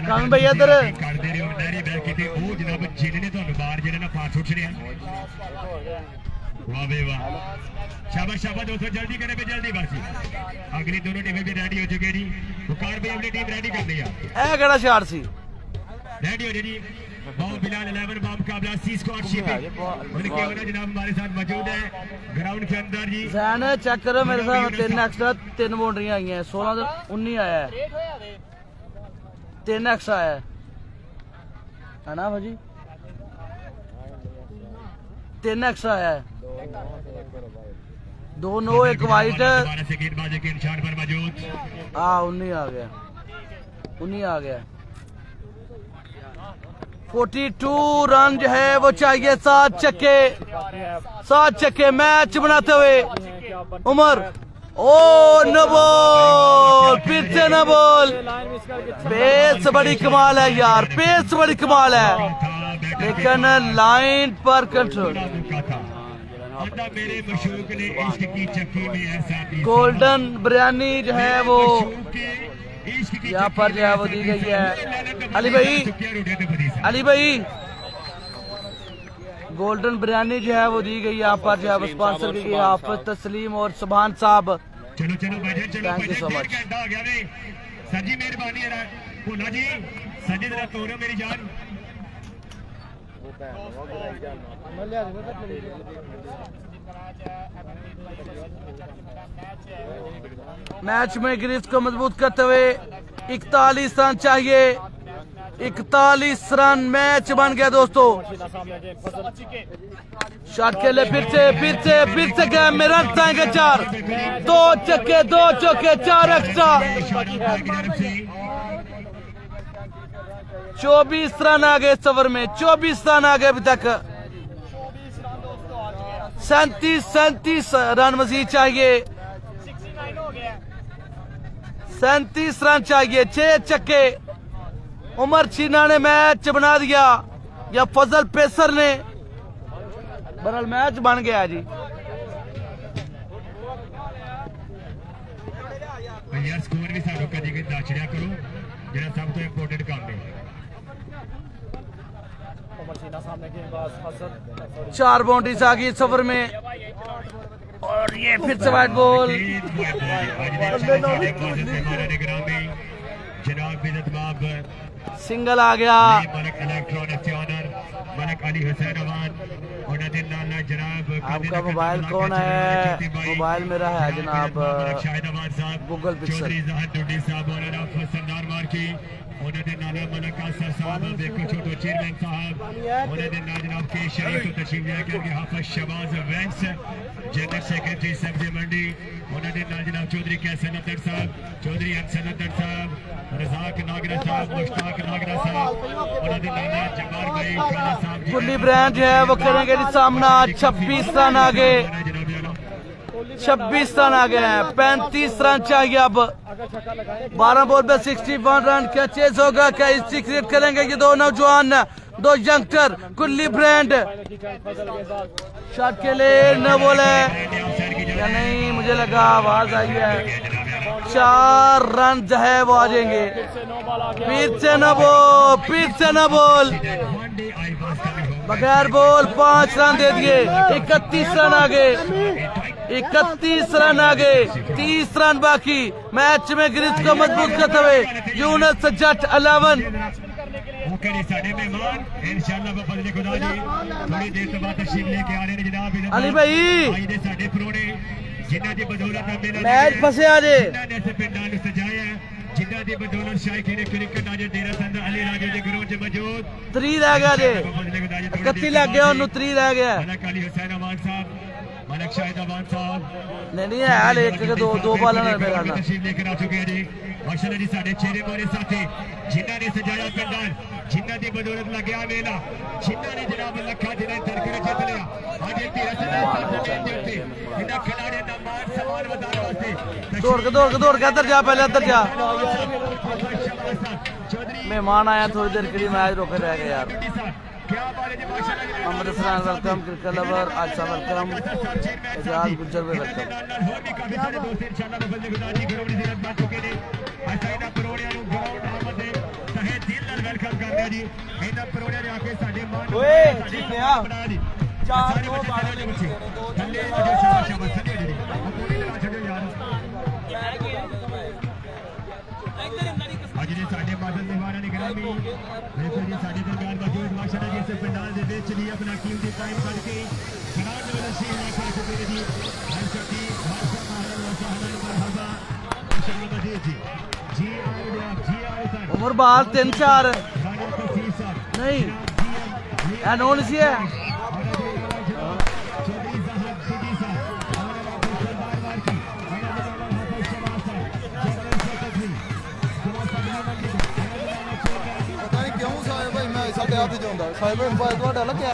[SPEAKER 2] कान भैया इधर
[SPEAKER 1] करते रहे नहरी बैठ के वो जनाब जिन्हें ਤੁਹਾਨੂੰ ਬਾਹਰ ਜਿਹੜੇ ਨਾ ਪਾਸ ਉੱਠ ਰਿਹਾ। वाह बे वाह, शाबाश शाबाश दोस्तों, जल्दी करें बे जल्दी बासी। अगली दोनों टीमें भी रेडी हो चुकी है जी। वकार भाई अपनी टीम रेडी कर लिया।
[SPEAKER 2] ए केड़ा शॉट सी,
[SPEAKER 1] रेडी हो जी। बॉल बिलाल 11 बॉल मुकाबला सी स्क्वाड शिपिंग उनके ओनर जनाब हमारे साथ मौजूद है ग्राउंड के अंदर जी।
[SPEAKER 2] जैन चेक करो मेरे साथ 3 एक्स्ट्रा 3 बाउंड्रियां आई हैं, 16 19 आया है, 3 एक्स्ट्रा है ना भाजी, 3 एक्स्ट्रा है, 2 नो 1 वाइट।
[SPEAKER 1] गेंदबाजी के निशान पर मौजूद।
[SPEAKER 2] हाँ 19 आ गया, 19 आ गया। 42 रन जो है वो चाहिए, 7 छक्के मैच बनाते हुए उमर। ओ न बॉल, फिर से न बॉल। पेस बड़ी कमाल है यार, पेस बड़ी कमाल है, लेकिन लाइन पर कंट्रोल।
[SPEAKER 1] मेरे मशूक ने इश्क की चक्की में ऐसा
[SPEAKER 2] गोल्डन बिरयानी जो है वो यहाँ पर जो है वो दी गई है। अली भाई गोल्डन बिरयानी जो है वो दी गई यहाँ पर जो है वो स्पॉन्सर की गई है हाफिज तस्लीम और सुभान साहब।
[SPEAKER 1] चलो चलो भजन, चलो
[SPEAKER 2] thank you so much
[SPEAKER 1] sir जी, मेहरबानी है भोला जी, सर जी जरा तोड़ो मेरी जान।
[SPEAKER 2] मैच में ग्रीस को मजबूत करते हुए 41 रन चाहिए, 41 रन मैच बन गया दोस्तों। शॉट के लिए फिर से गए में रन जाएंगे 4, 2 चक्के 2 चौके 4 एक्स्ट्रा। 24 रन आ गए इस ओवर में, 24 रन आ गए अभी तक। 37 रन मजीद चाहिए, 37 रन चाहिए, 6 चक्के। उमर चीना ने मैच बना दिया या फजल पेसर ने, बहरहाल मैच बन गया जी।
[SPEAKER 1] यार स्कोर भी सानू कदी कदी दस छड़िया करो जेड़ा सब तो इंपोर्टेंट काम है।
[SPEAKER 2] चार बाउंड्रीज आ गई इस ओवर में और ये फिर से वाइट बॉल।
[SPEAKER 1] जनाब इज्जतमाब
[SPEAKER 2] सिंगल आ गया।
[SPEAKER 1] मलक इलेक्ट्रॉनिक्स ऑनर मलक अली हुसैन अवान उन्हें दिन नाला जनाब
[SPEAKER 2] आपका मोबाइल कौन है? मोबाइल मेरा है जनाब
[SPEAKER 1] शाहिद अवान साहब
[SPEAKER 2] गूगल पिक्सल।
[SPEAKER 1] चौधरी जहान डुडी साहब और सरदार मार की उन्हें दिन नाला मलक कासर साहब देखो छोटो चेयरमैन साहब उन्हें दिन नाला जनाब के शरीफ तो तशरीफ लेकर के हाफिज शबाज वेंस जनरल सेक्रेटरी सब्जी मंडी उन्हें दिन नाला जनाब चौधरी कैसन अतर साहब चौधरी हसन अतर साहब रजाक नागरा साहब मुश्ताक नागरा साहब उन्हें दिन नाला जब्बार भाई खाना साहब
[SPEAKER 2] गुल्ली ब्रांड जो है वो करेंगे सामना। 26 रन आगे 26 रन आ गए हैं। 35 रन चाहिए अब। 12 बॉल पे 61 रन। क्या चेज होगा? क्या हिस्ट्री क्रिएट करेंगे ये दो नौजवान, दो यंगस्टर? गुल्ली ब्रांड शॉट के लिए न बोले या नहीं, मुझे लगा आवाज आई है। 4 रन जो है वो आ जाएंगे। फिर से न बोल बगैर बॉल 5 रन दे दिए। 31 रन आ गए। 31 रन आ गए। 30 रन बाकी। मैच में ग्रिज को मजबूत करते हुए यूनुस जट 11 अली भाई मैच फसे आज जिन्ना दी बदौलत शायकीन क्रिकेट आज डेरा संदा अली राजे दे ग्राउंड च मौजूद 3 रह गया जे 31 लग गया और 3 रह गया। मलक अली हुसैन अवान साहब मलक शाहिद अवान साहब नहीं है हाल एक दो बॉल मेरा ना तशरीफ लेकर आ चुके हैं जी। माशाल्लाह जी साडे चेहरे मोरे साथी जिन्ना ने सजाया पंडाल जिन्ना दी बदौलत लग गया मेला जिन्ना ने जनाब लखा जिन्हें तरकर जित लिया आज तेरा संदा जते इना खिलाड़ी दा मान सम्मान वधाने वास्ते दौड़ के अंदर जा। पहले अंदर जा। मेहमान आया थोड़ी देर के लिए मैच रोके रह गए यार। अमृतसर वेलकम क्रिकेट लवर आशा वेलकम एजाज गुज्जर में वेलकम।
[SPEAKER 1] ਅੱਜ ਦੇ ਸਾਡੇ ਬਾਦਲ ਨਿਵਾਰਨ ਨਿਗਰਾਨੀ ਦੇਖੋ ਜੀ ਸਾਡੇ ਦਰਬਾਰ ਮੌਜੂਦ ਮਾਸ਼ਾਅੱਲਾ ਜੀ ਇਸ ਪੰਡਾਲ ਦੇ ਵਿੱਚ ਵੀ ਆਪਣਾ ਕੀਮਤੀ ਟਾਈਮ ਕੱਢ ਕੇ ਖਰਾਬ ਦੇ ਵਿੱਚ ਸ਼ੇਰ ਲੈ ਕੇ ਚੁੱਕੇ ਜੀ ਹਰ ਸ਼ਕੀ ਮਰਹਬਾ ਮਾਸ਼ਾਅੱਲਾ ਮਜੀਦ ਜੀ जी
[SPEAKER 2] उमर बाल 3-4 नहीं नॉन सी है।
[SPEAKER 5] ਸਾਡੇ ਹੱਥ ਚ ਆਉਂਦਾ ਸਾਈਬਰ ਮੋਬਾਈਲ ਤੁਹਾਡਾ ਲੱਗਿਆ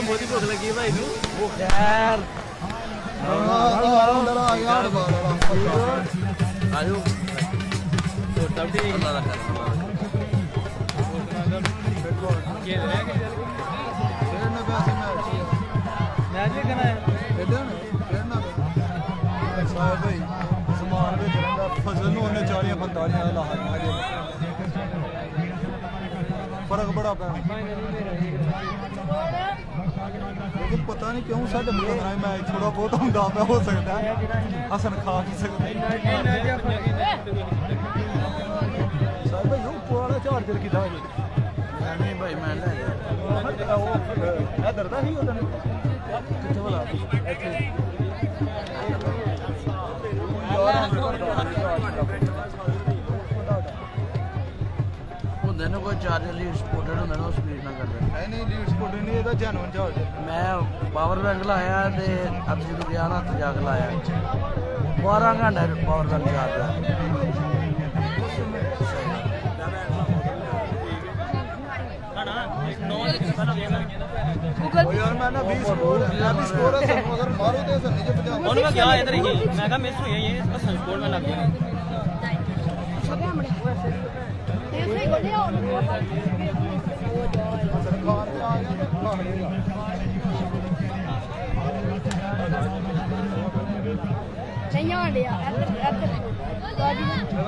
[SPEAKER 7] बहुत ही भूख लगी है भाई
[SPEAKER 2] वो खैर आयो तो तब भी अल्लाह रखा ये रह गया मैच भी करना है
[SPEAKER 5] साहब भाई समान में जरंगा फसल ਨੂੰ ਉਹਨੇ 40 45 ਦਾ ਲਾਹਾ फर्क बड़ा पा लेकिन पता नहीं क्यों साढ़े मुल्क मैच थोड़ा बहुत होंदा पे हो सकता है हसन खा की सकते साहब भाई वो पुराना चार्जर किदा है
[SPEAKER 2] नहीं भाई मैं ले
[SPEAKER 5] वो दर्दा ही होता है किथे वाला
[SPEAKER 2] ਹੁੰਦੇ ਨੇ ਕੋਈ ਚਾਰਜਰ ਲੀਡ ਸਪੋਰਟਡ ਹੁੰਦਾ ਨਾ ਸਪੀਡ ਨਾ ਕਰਦੇ
[SPEAKER 5] नहीं लीड स्पोर्टर नहीं ਇਹਦਾ ਜੈਨੂਇਨ ਚਾਰਜਰ
[SPEAKER 2] मैं पावर बैंक लाया ते अब ਜਦੋਂ ਗਿਆ ਨਾ ਤੇ ਜਾ ਕੇ ਲਾਇਆ 12 ਘੰਟੇ पावर बैंक चार्ज है
[SPEAKER 5] ਉਹ ਯਾਰ ਮੈਂ ਨਾ 20 ਸਕੋਰ ਮੈਂ ਵੀ ਸਕੋਰ ਹੈ ਸਾਨੂੰ ਅਗਰ ਮਾਰੋ ਤੇ ਸੰਨੀ ਜੇ ਭਜਾ
[SPEAKER 7] ਉਹਨੂੰ ਮੈਂ ਕਿਹਾ ਇਧਰ ਹੀ ਮੈਂ ਕਿਹਾ ਮਿਸ ਹੋਈ ਹੈ ਇਹ ਹਸਨ ਸਕੋਰ ਮੈਂ ਲੱਗ ਗਿਆ
[SPEAKER 5] ਸਰਕਾਰ ਤੇ ਆ ਗਿਆ ਤੇ ਖਾਣੇਗਾ
[SPEAKER 8] ਨਹੀਂ ਆਂਡਿਆ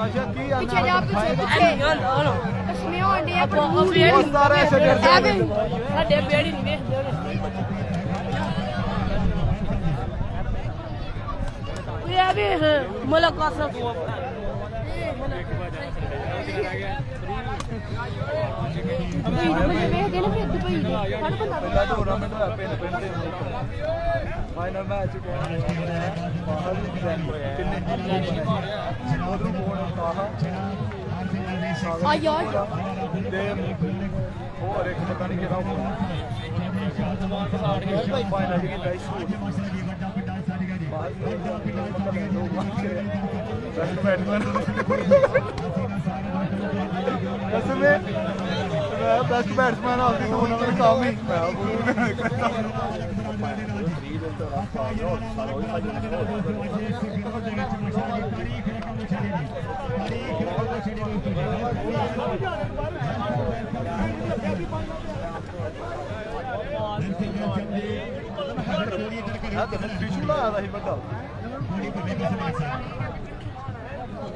[SPEAKER 5] ਅੱਛਾ ਕੀ ਆ
[SPEAKER 8] ਪਿੱਛੇ ਜਾ ਪਿੱਛੇ ਕਸ਼ਮੀ ਆਂਡਿਆ ਪਰ
[SPEAKER 5] ਉਹ ਸਾਰਾ ਐਸੇ ਕਰਦੇ
[SPEAKER 8] ਸਾਡੇ ਬੇੜੀ ਨਹੀਂ ਵੇਖਦੇ ਇਹ ਵੀ ਮੁਲਾਕਾਤ
[SPEAKER 5] ਪਹਿਲਾ ਟੂਰਨਾਮੈਂਟ ਹੋਇਆ ਪਿੰਡ ਦੇ ਫਾਈਨਲ ਮੈਚ ਬਾਹਰ ਦੀ ਟ੍ਰੈਕ ਹੋਇਆ ਕਿੰਨੇ ਉਧਰੋਂ ਬੋਲ ਆਹਾ
[SPEAKER 8] ਆ ਯਾਰ
[SPEAKER 5] ਤੇ ਹੋਰ ਇੱਕ ਪਤਾ ਨਹੀਂ ਕਿਹੜਾ ਹੋਣਾ ਫਾਈਨਲ ਦੀ ਗਾਈ best batsman of the tournament काम ही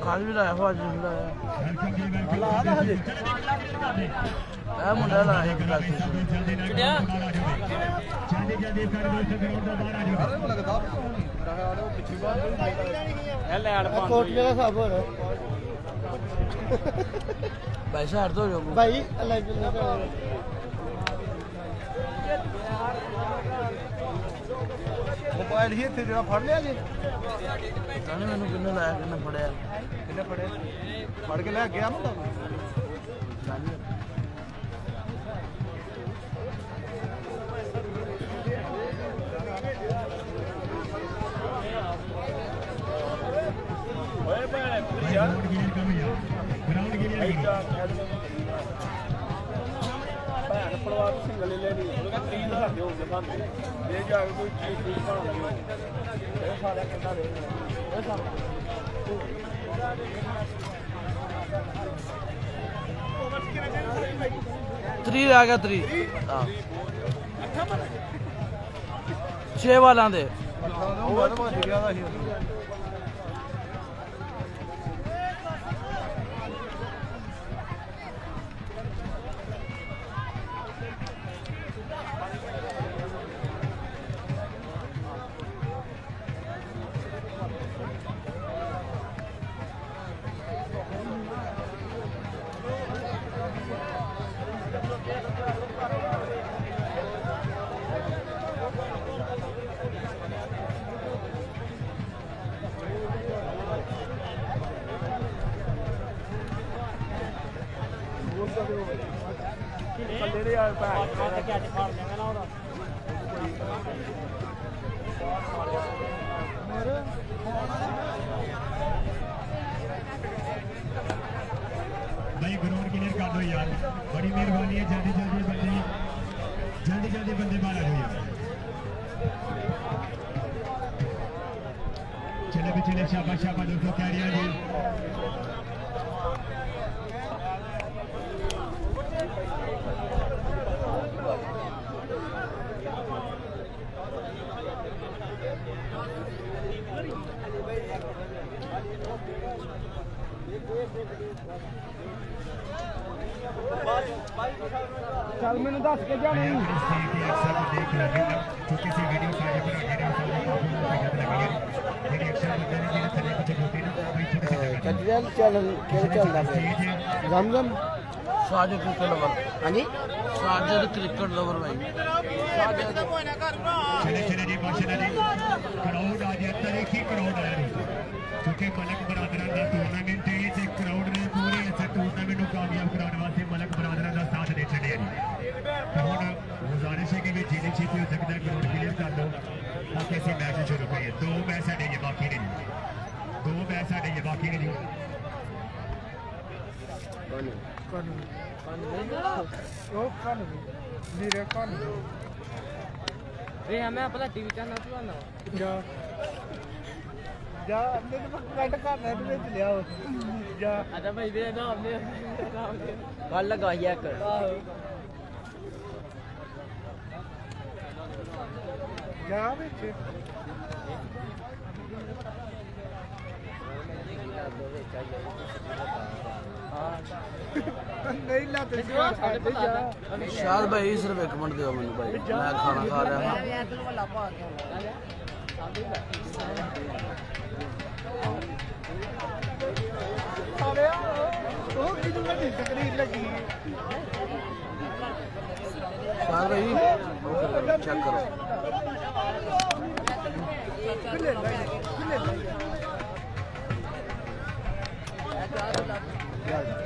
[SPEAKER 2] ਕੱਲ ਵੀ ਲਾਇਆ ਹੋ ਅੱਜ ਵੀ ਲਾਇਆ ਇਹ ਮੁੰਡਾ ਲਾਇਆ ਇੱਕ ਗੱਲ
[SPEAKER 4] ਕੋਟ ਜਿਹੜਾ ਸਾਬ ਹੋ ਰਿਹਾ
[SPEAKER 2] ਭਾਈ ਸਾਈਡ ਤੋਂ ਹੋ
[SPEAKER 4] ਭਾਈ ਅੱਲਾ
[SPEAKER 5] मोबाइल ही थे जरा फड़ लिया जी
[SPEAKER 2] ਜਾਣੇ ਮੈਨੂੰ ਕਿੰਨੇ ਲਾਇਆ ਕਿੰਨੇ ਫੜਿਆ
[SPEAKER 5] किन्ने फड़े फड़ के ले गया ना
[SPEAKER 2] ਤਰੀ ਆ ਗਿਆ ਤਰੀ 6 ਵਾਲਾਂ ਦੇ
[SPEAKER 1] भाई ग्राउंड क्लियर कर दो यार बड़ी मेहरबानी है जल्दी जल्दी बंदे बाहर आ जाओ चले भी चले शाबाश दोस्तों क्या रही है
[SPEAKER 4] ਚੱਲ ਮੈਨੂੰ ਦੱਸ ਕੇ ਜਾ ਨਹੀਂ
[SPEAKER 1] अक्सर देख लगे छोटी सी वीडियो साझा बना के मेरी अक्सर थले कुछ होती ना
[SPEAKER 4] ਚੱਲ ਕਿਹੜੇ ਚੱਲਦਾ ਜ਼ਮਜ਼ਮ
[SPEAKER 2] ਸਾਜਦ ਕ੍ਰਿਕਟ ਲਵਰ
[SPEAKER 4] ਹਾਂਜੀ
[SPEAKER 2] ਸਾਜਦ ਕ੍ਰਿਕਟ ਲਵਰ ਭਾਈ
[SPEAKER 1] चले जी माशाल्लाह जी क्राउड आज तारीखी क्राउड आया क्योंकि मलक बरादरां दा टूर्नामेंट है ते क्राउड ने पूरे इस टूर्नामेंट को कामयाब कराने वास्ते मलक बरादरां दा साथ दे छड़िया जी तो हुण गुजारिश है कि वे जिले छेती हो सकता है ग्राउंड क्लियर कर दो ताकि असं मैच शुरू करिए 2 मैच साडे ये बाकी ने जी 2 मैच साडे ये बाकी ने जी
[SPEAKER 5] ਵੀਰੇ ਕੋਲ
[SPEAKER 4] ਵੇ ਮੈਂ ਆਪਣਾ ਟੀਵੀ ਚੈਨਲ ਚਲਾਉਣਾ
[SPEAKER 5] ਜਾ ਮੈਨੂੰ ਕਮੈਂਟ ਕਰਨਾ ਤੇ ਵਿੱਚ ਲਿਆਓ ਜਾ
[SPEAKER 4] ਅੱਛਾ ਭਾਈ ਦੇ ਨਾਮ ਦੇ ਗੱਲ ਲਗਾਈ ਇੱਕ
[SPEAKER 5] ਜਾ ਵਿੱਚ ਨਹੀਂ ਲਾਤੇ ਸਾਡੇ ਜਾ
[SPEAKER 2] शायद भाई सिर्फ 1 मिनट दो मैंने भाई मैं खाना खा रहा हूँ
[SPEAKER 5] ਉਹ ਕਿੰਨੀ ਵੱਡੀ ਸਕਰੀਨ ਲੱਗੀ
[SPEAKER 2] शायद भाई चेक करो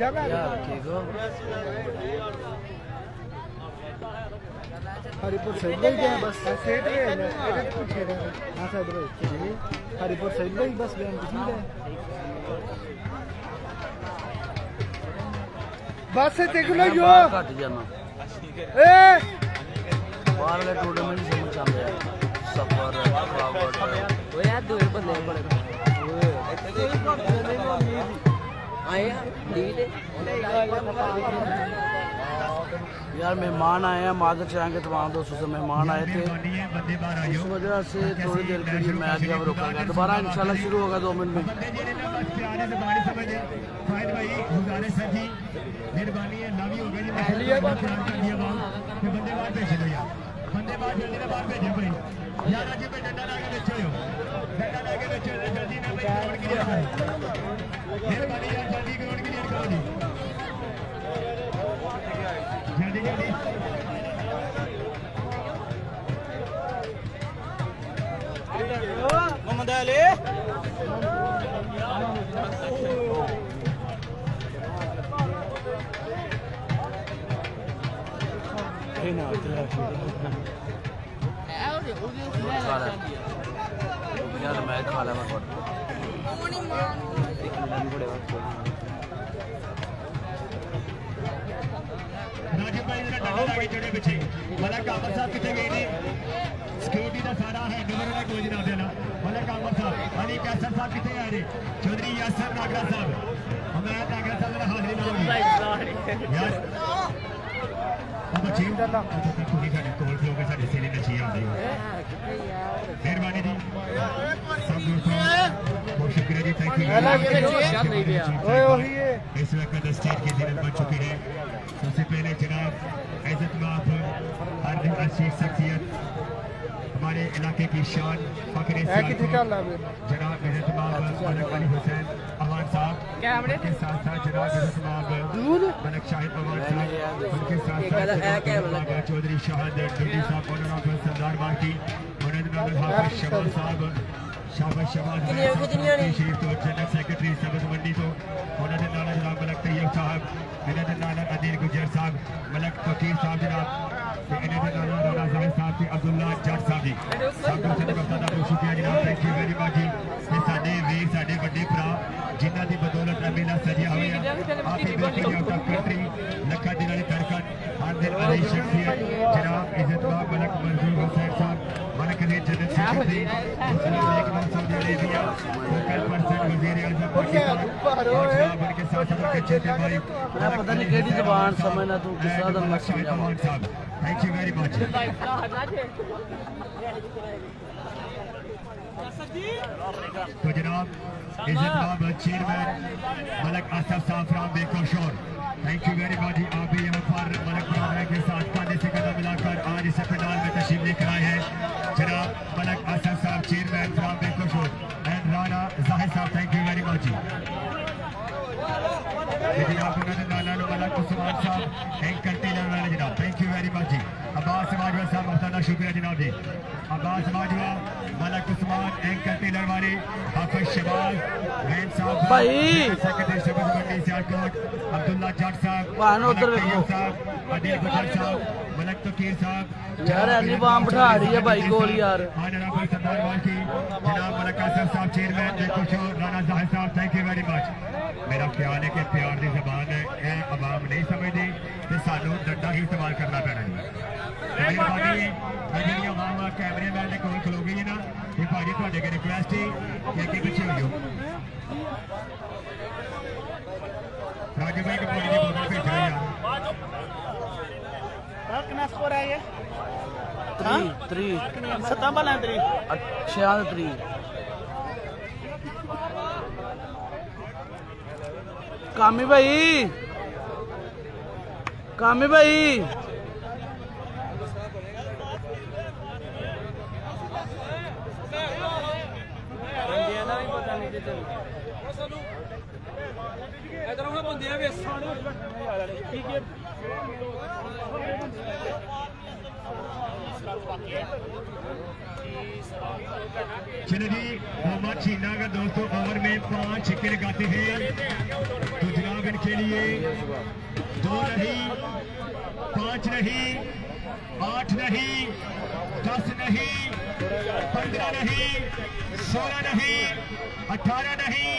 [SPEAKER 2] यार ठीक हो
[SPEAKER 5] हरिपुर साइड में गया बस सेट गए ना इधर पीछे रहे हां साइड में हरिपुर साइड में बस गए किसी है बस से देख लो यो
[SPEAKER 2] घट जाना
[SPEAKER 5] ए
[SPEAKER 2] बाहर के टूर्नामेंट समझ आते हैं सफर फ्लावर
[SPEAKER 4] ਉਹ ਯਾਰ ਦੋ ਬੰਦੇ ਬੜੇ ਆਏ ਡੀ ਦੇ
[SPEAKER 2] यार मेहमान आए हैं मादर चाहेंगे तमाम दोस्तों से मेहमान आए थे
[SPEAKER 1] बंदे बाहर आ
[SPEAKER 2] इस
[SPEAKER 1] जाओ
[SPEAKER 2] वजह से थोड़ी देर के लिए मैच जो रोका गया दोबारा इंशाल्लाह शुरू होगा 2 मिनट में
[SPEAKER 1] बंदे जेने ना बस प्यारे से बाणी समझे फाइद भाई गुजारिश है जी मेहरबानी है लावी हो गई जी पहली है बात ध्यान कर दिया बात कि बंदे बाहर भेज दो यार बंदे बाहर जल्दी ना बाहर भेजो भाई यार आज पे डंडा लगा के बेचो डंडा लगा के बेचो जल्दी ना भाई ग्राउंड क्लियर करो मेहरबानी यार जल्दी ग्राउंड क्लियर करो जी जल्दी जल्दी
[SPEAKER 6] मोहम्मद अली
[SPEAKER 2] यार मैं खा लिया मैं
[SPEAKER 1] राजू भाई जरा डंडा लगा के चढ़े पीछे मलक कामर साहब कितने गए ने सिक्योरिटी का सारा है नंबर वाला कोई जनाब देना मलक कामर साहब अली कैसर साहब कितने आए ने चौधरी यासर नागरा साहब हमारा नागरा साहब जरा हाजिरी ना होगी यार अब चीम डाला तो पूरी साडी कोल फ्लो के साडी सेली नची आंदी मेहरबानी जी सब दोस्तों बहुत शुक्रिया जी थैंक यू
[SPEAKER 5] ओए वही है
[SPEAKER 1] इस वक्त स्टेज की जिन्हें बन चुकी है सबसे पहले जनाब इज्जत माफ हर दिन अच्छी शख्सियत हमारे इलाके की शान फखरे जनाब इज्जत माफ मलक अली हुसैन अवान साहब के साथ साथ जनाब इज्जत माफ मलक शाहिद अवान साहब उनके साथ साथ चौधरी शाहद डोडी साहब ऑनरेबल सरदार मार्की ऑनरेबल हाफिज शबाज साहब शाबाश शबाज शरीफ तो जनरल सेक्रेटरी सबज मंडी तो उन्होंने नाना जनाब मलक तैयब साहब इन्होंने नाना अदील गुजर साहब मलक फकीर साहब जनाब इन्होंने नाना राणा जाहिद साहब ते अब्दुल्ला जट साहब जी सब दोस्तों ने बहुत बहुत शुक्रिया जनाब थैंक यू वेरी मच जी ते साडे वीर साडे बड़े भरा जिन्हां दी बदौलत मेला सजिया होया आप ही बेटी आउट ऑफ कंट्री लखा दिल वाली धड़कन हर दिल वाली शख्सियत जनाब इज्जत मलक मंजूर हुसैन साहब मलक ने general secretary Muslim League Saudi Arabia local person वजीर आजम पाकिस्तान उनके साथ उनके चेते भाई
[SPEAKER 2] मैं पता नहीं केड़ी जुबान समझना तू किस तरह दा मैं समझावा
[SPEAKER 1] थैंक यू वेरी मच तो जनाब इज्जत माब चेयरमैन मलक आसफ साहब फ्रॉम बेकोशोर थैंक यू वेरी मच आप भी यहाँ पर मलक ब्राह्मण के साथ कंधे से कंधा मिलाकर आज इस पंडाल में तशरीफ लेकर आए हैं जनाब मलक आसफ साहब चेयरमैन फ्रॉम बेकोशोर एंड राणा जाहिद साहब थैंक यू वेरी मच जनाब उन्होंने नाना मलक उस्मान साहब एंकर टेलर वाले जनाब थैंक यू वेरी मच जी अब्बास बाजवा साहब बहुत शुक्रिया जनाब जी अब्बास बाजवा मलक उस्मान एंकर टेलर वाले हाफिज शबाज वैन साहब
[SPEAKER 2] भाई
[SPEAKER 1] सेक्रेटरी सबज मंडी सियालकोट अब्दुल्ला जट साहब
[SPEAKER 2] भान उधर देखो
[SPEAKER 1] साहब अदील गुजर साहब मलक तकीर साहब
[SPEAKER 2] यार एनी बाम बिठा रही है भाई गोल यार
[SPEAKER 1] ऑनरेबल सरदार मार्की जनाब मलक आसफ साहब चेयरमैन बेकोशोर राणा जाहिद साहब थैंक यू वेरी मच मेरा ख्याल है कि प्यार की जबान है ये आवाम नहीं समझती तो सानू डंडा ही इस्तेमाल करना पैना है ਮਿਹਰਬਾਨੀ ਜਿਹੜੀਆਂ ਵਾਵਾ ਕੈਮਰਾਮੈਨ ਦੇ ਕੋਲ ਖਲੋ ਗਈ ਨਾ ਇਹ ਭਾਜੀ ਤੁਹਾਡੇ ਅੱਗੇ ਰਿਕੁਐਸਟ ਹੈ ਕਿ ਅੱਗੇ ਪਿੱਛੇ ਹੋ ਜਾਓ ਰਾਜੂ ਭਾਈ ਕਪੂਰ ਦੀ ਬੋਤਲ ਭੇਜੋ ਯਾਰ
[SPEAKER 4] कितना स्कोर है ये
[SPEAKER 2] 3
[SPEAKER 4] सत्ता है 3
[SPEAKER 2] 36 कामी भाई
[SPEAKER 1] चलो जी मोहम्मद शीना अगर दोस्तों ओवर में 5 छक्के लगाते हैं तो जनाब इनके लिए 2 नहीं 5 नहीं 8 नहीं 10 नहीं 15 नहीं 16 नहीं 18 नहीं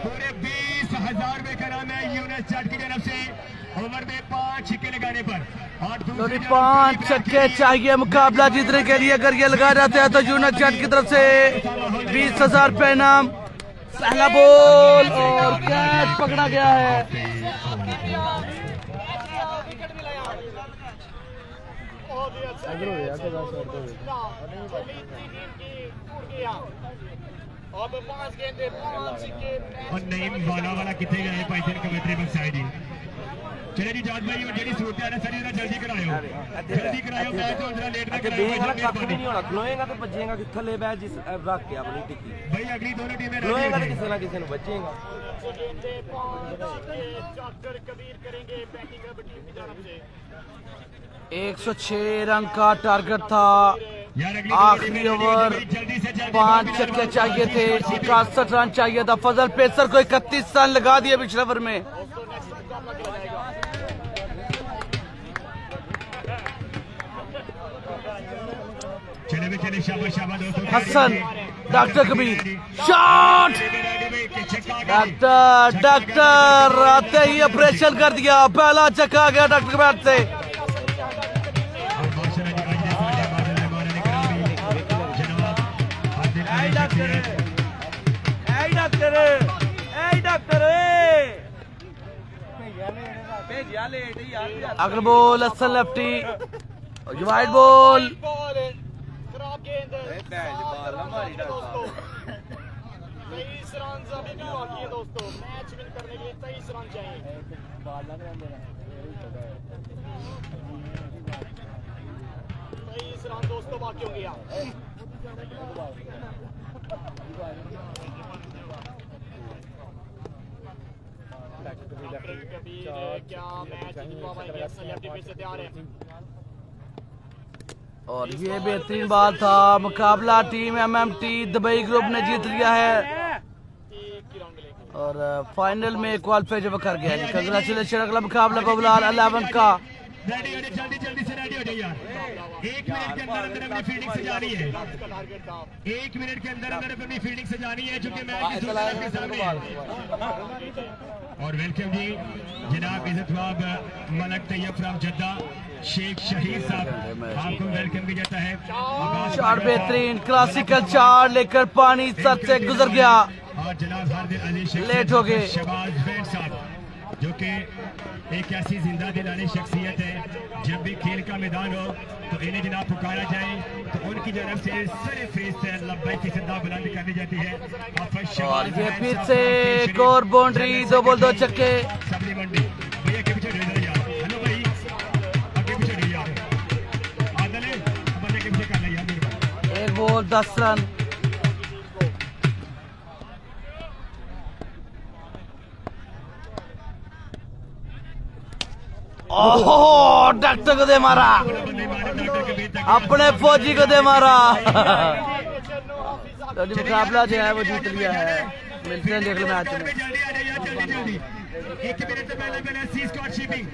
[SPEAKER 1] पूरे 20,000 रुपए का नाम है यूनस जट की तरफ से ओवर में 5 छक्के लगाने पर और
[SPEAKER 2] 5 छक्के चाहिए मुकाबला जीतने के लिए। अगर ये लगा जाते हैं तो यूनस जट की तरफ से 20,000 रुपए इनाम। पहला बॉल और कैच पकड़ा गया है।
[SPEAKER 4] अब 5 गेंदे 5 सिक्के
[SPEAKER 1] और नईम वाला कितने गए पैसे कमेटी बक्स साइड ही चले जी जात भाई और जेडी सूरत है सारी जरा जल्दी कराओ मैच और जरा लेट ना कराओ
[SPEAKER 6] नहीं होना खलोएगा तो बचेगा कि थले बैठ जिस रख के अपनी टिक्की
[SPEAKER 1] भाई अगली दोनों टीमें
[SPEAKER 6] खलोएगा तो किसी ना किसी ने बचेगा
[SPEAKER 4] गेंदे 5 सिक्के डॉक्टर कबीर करेंगे बैटिंग अब टीम की तरफ से
[SPEAKER 2] 106 रन का टारगेट था।
[SPEAKER 1] यार अगली
[SPEAKER 2] आखिरी ओवर 5 छक्के चाहिए थे, 61 रन चाहिए था। फजल पेसर को 31 रन लगा दिए पिछले ओवर में।
[SPEAKER 1] चले शाबाश दोस्तों
[SPEAKER 2] Hasan doctor Kabir shot doctor आते ही ऑपरेशन कर दिया। पहला छक्का गया डॉक्टर के बैट से। अगर ball Hasan lefty wide ball
[SPEAKER 4] खराब गेंद 23 रन अभी भी बाकी है दोस्तों। मैच विन करने के लिए 23 रन चाहिए। 23 रन दोस्तों बाकी होंगे यार। क्या मैच जितवा पाएंगे? सेलेब्रिटी फिर से तैयार है
[SPEAKER 2] और ये बेहतरीन बात था। मुकाबला टीम एमएमटी दुबई ग्रुप ने जीत लिया है और फाइनल में क्वालिफाई जब कर गया। कंग्रेचुलेशन। अगला मुकाबला बबलाल 11 का।
[SPEAKER 1] रेडी हो जाए जल्दी से रेडी हो जाइए यार। 1 मिनट के अंदर अपनी फील्डिंग सजानी है। 1 मिनट के अंदर अपनी फील्डिंग सजानी है चूंकि मैच के सामने है। और वेलकम जी जनाब इज्जतवाब मलक तैयब फ्रॉम जद्दा शेख शहीद साहब आपको वेलकम भी जाता है।
[SPEAKER 2] चार बेहतरीन क्लासिकल चार लेकर पानी सर से गुजर गया
[SPEAKER 1] और जनाब हार्दिक अजीज
[SPEAKER 2] लेट हो गए।
[SPEAKER 1] शहबाज फैन साहब जो कि एक ऐसी जिंदा दिलानी शख्सियत है जब भी खेल का मैदान हो तो इन्हें जनाब पुकारा जाए तो उनकी तरफ से सरे फेस से लब्बैक की सदा बुलंद कर दी जाती है।
[SPEAKER 2] और ये फिर से एक और बाउंड्री 2 बॉल 2 छक्के।
[SPEAKER 1] सब्जी मंडी भैया के पीछे यार। हेलो भाई आगे पीछे यार आदल है बंदे के पीछे कर ले यार।
[SPEAKER 2] 1 बॉल 10 रन। ओहो डॉक्टर को दे मारा, अपने फौजी को दे मारा। तो मुकाबला जो है वो जीत लिया है। मिलते हैं अगले मैच में।
[SPEAKER 1] 1 मिनट से पहले सी स्क्वाड शिपिंग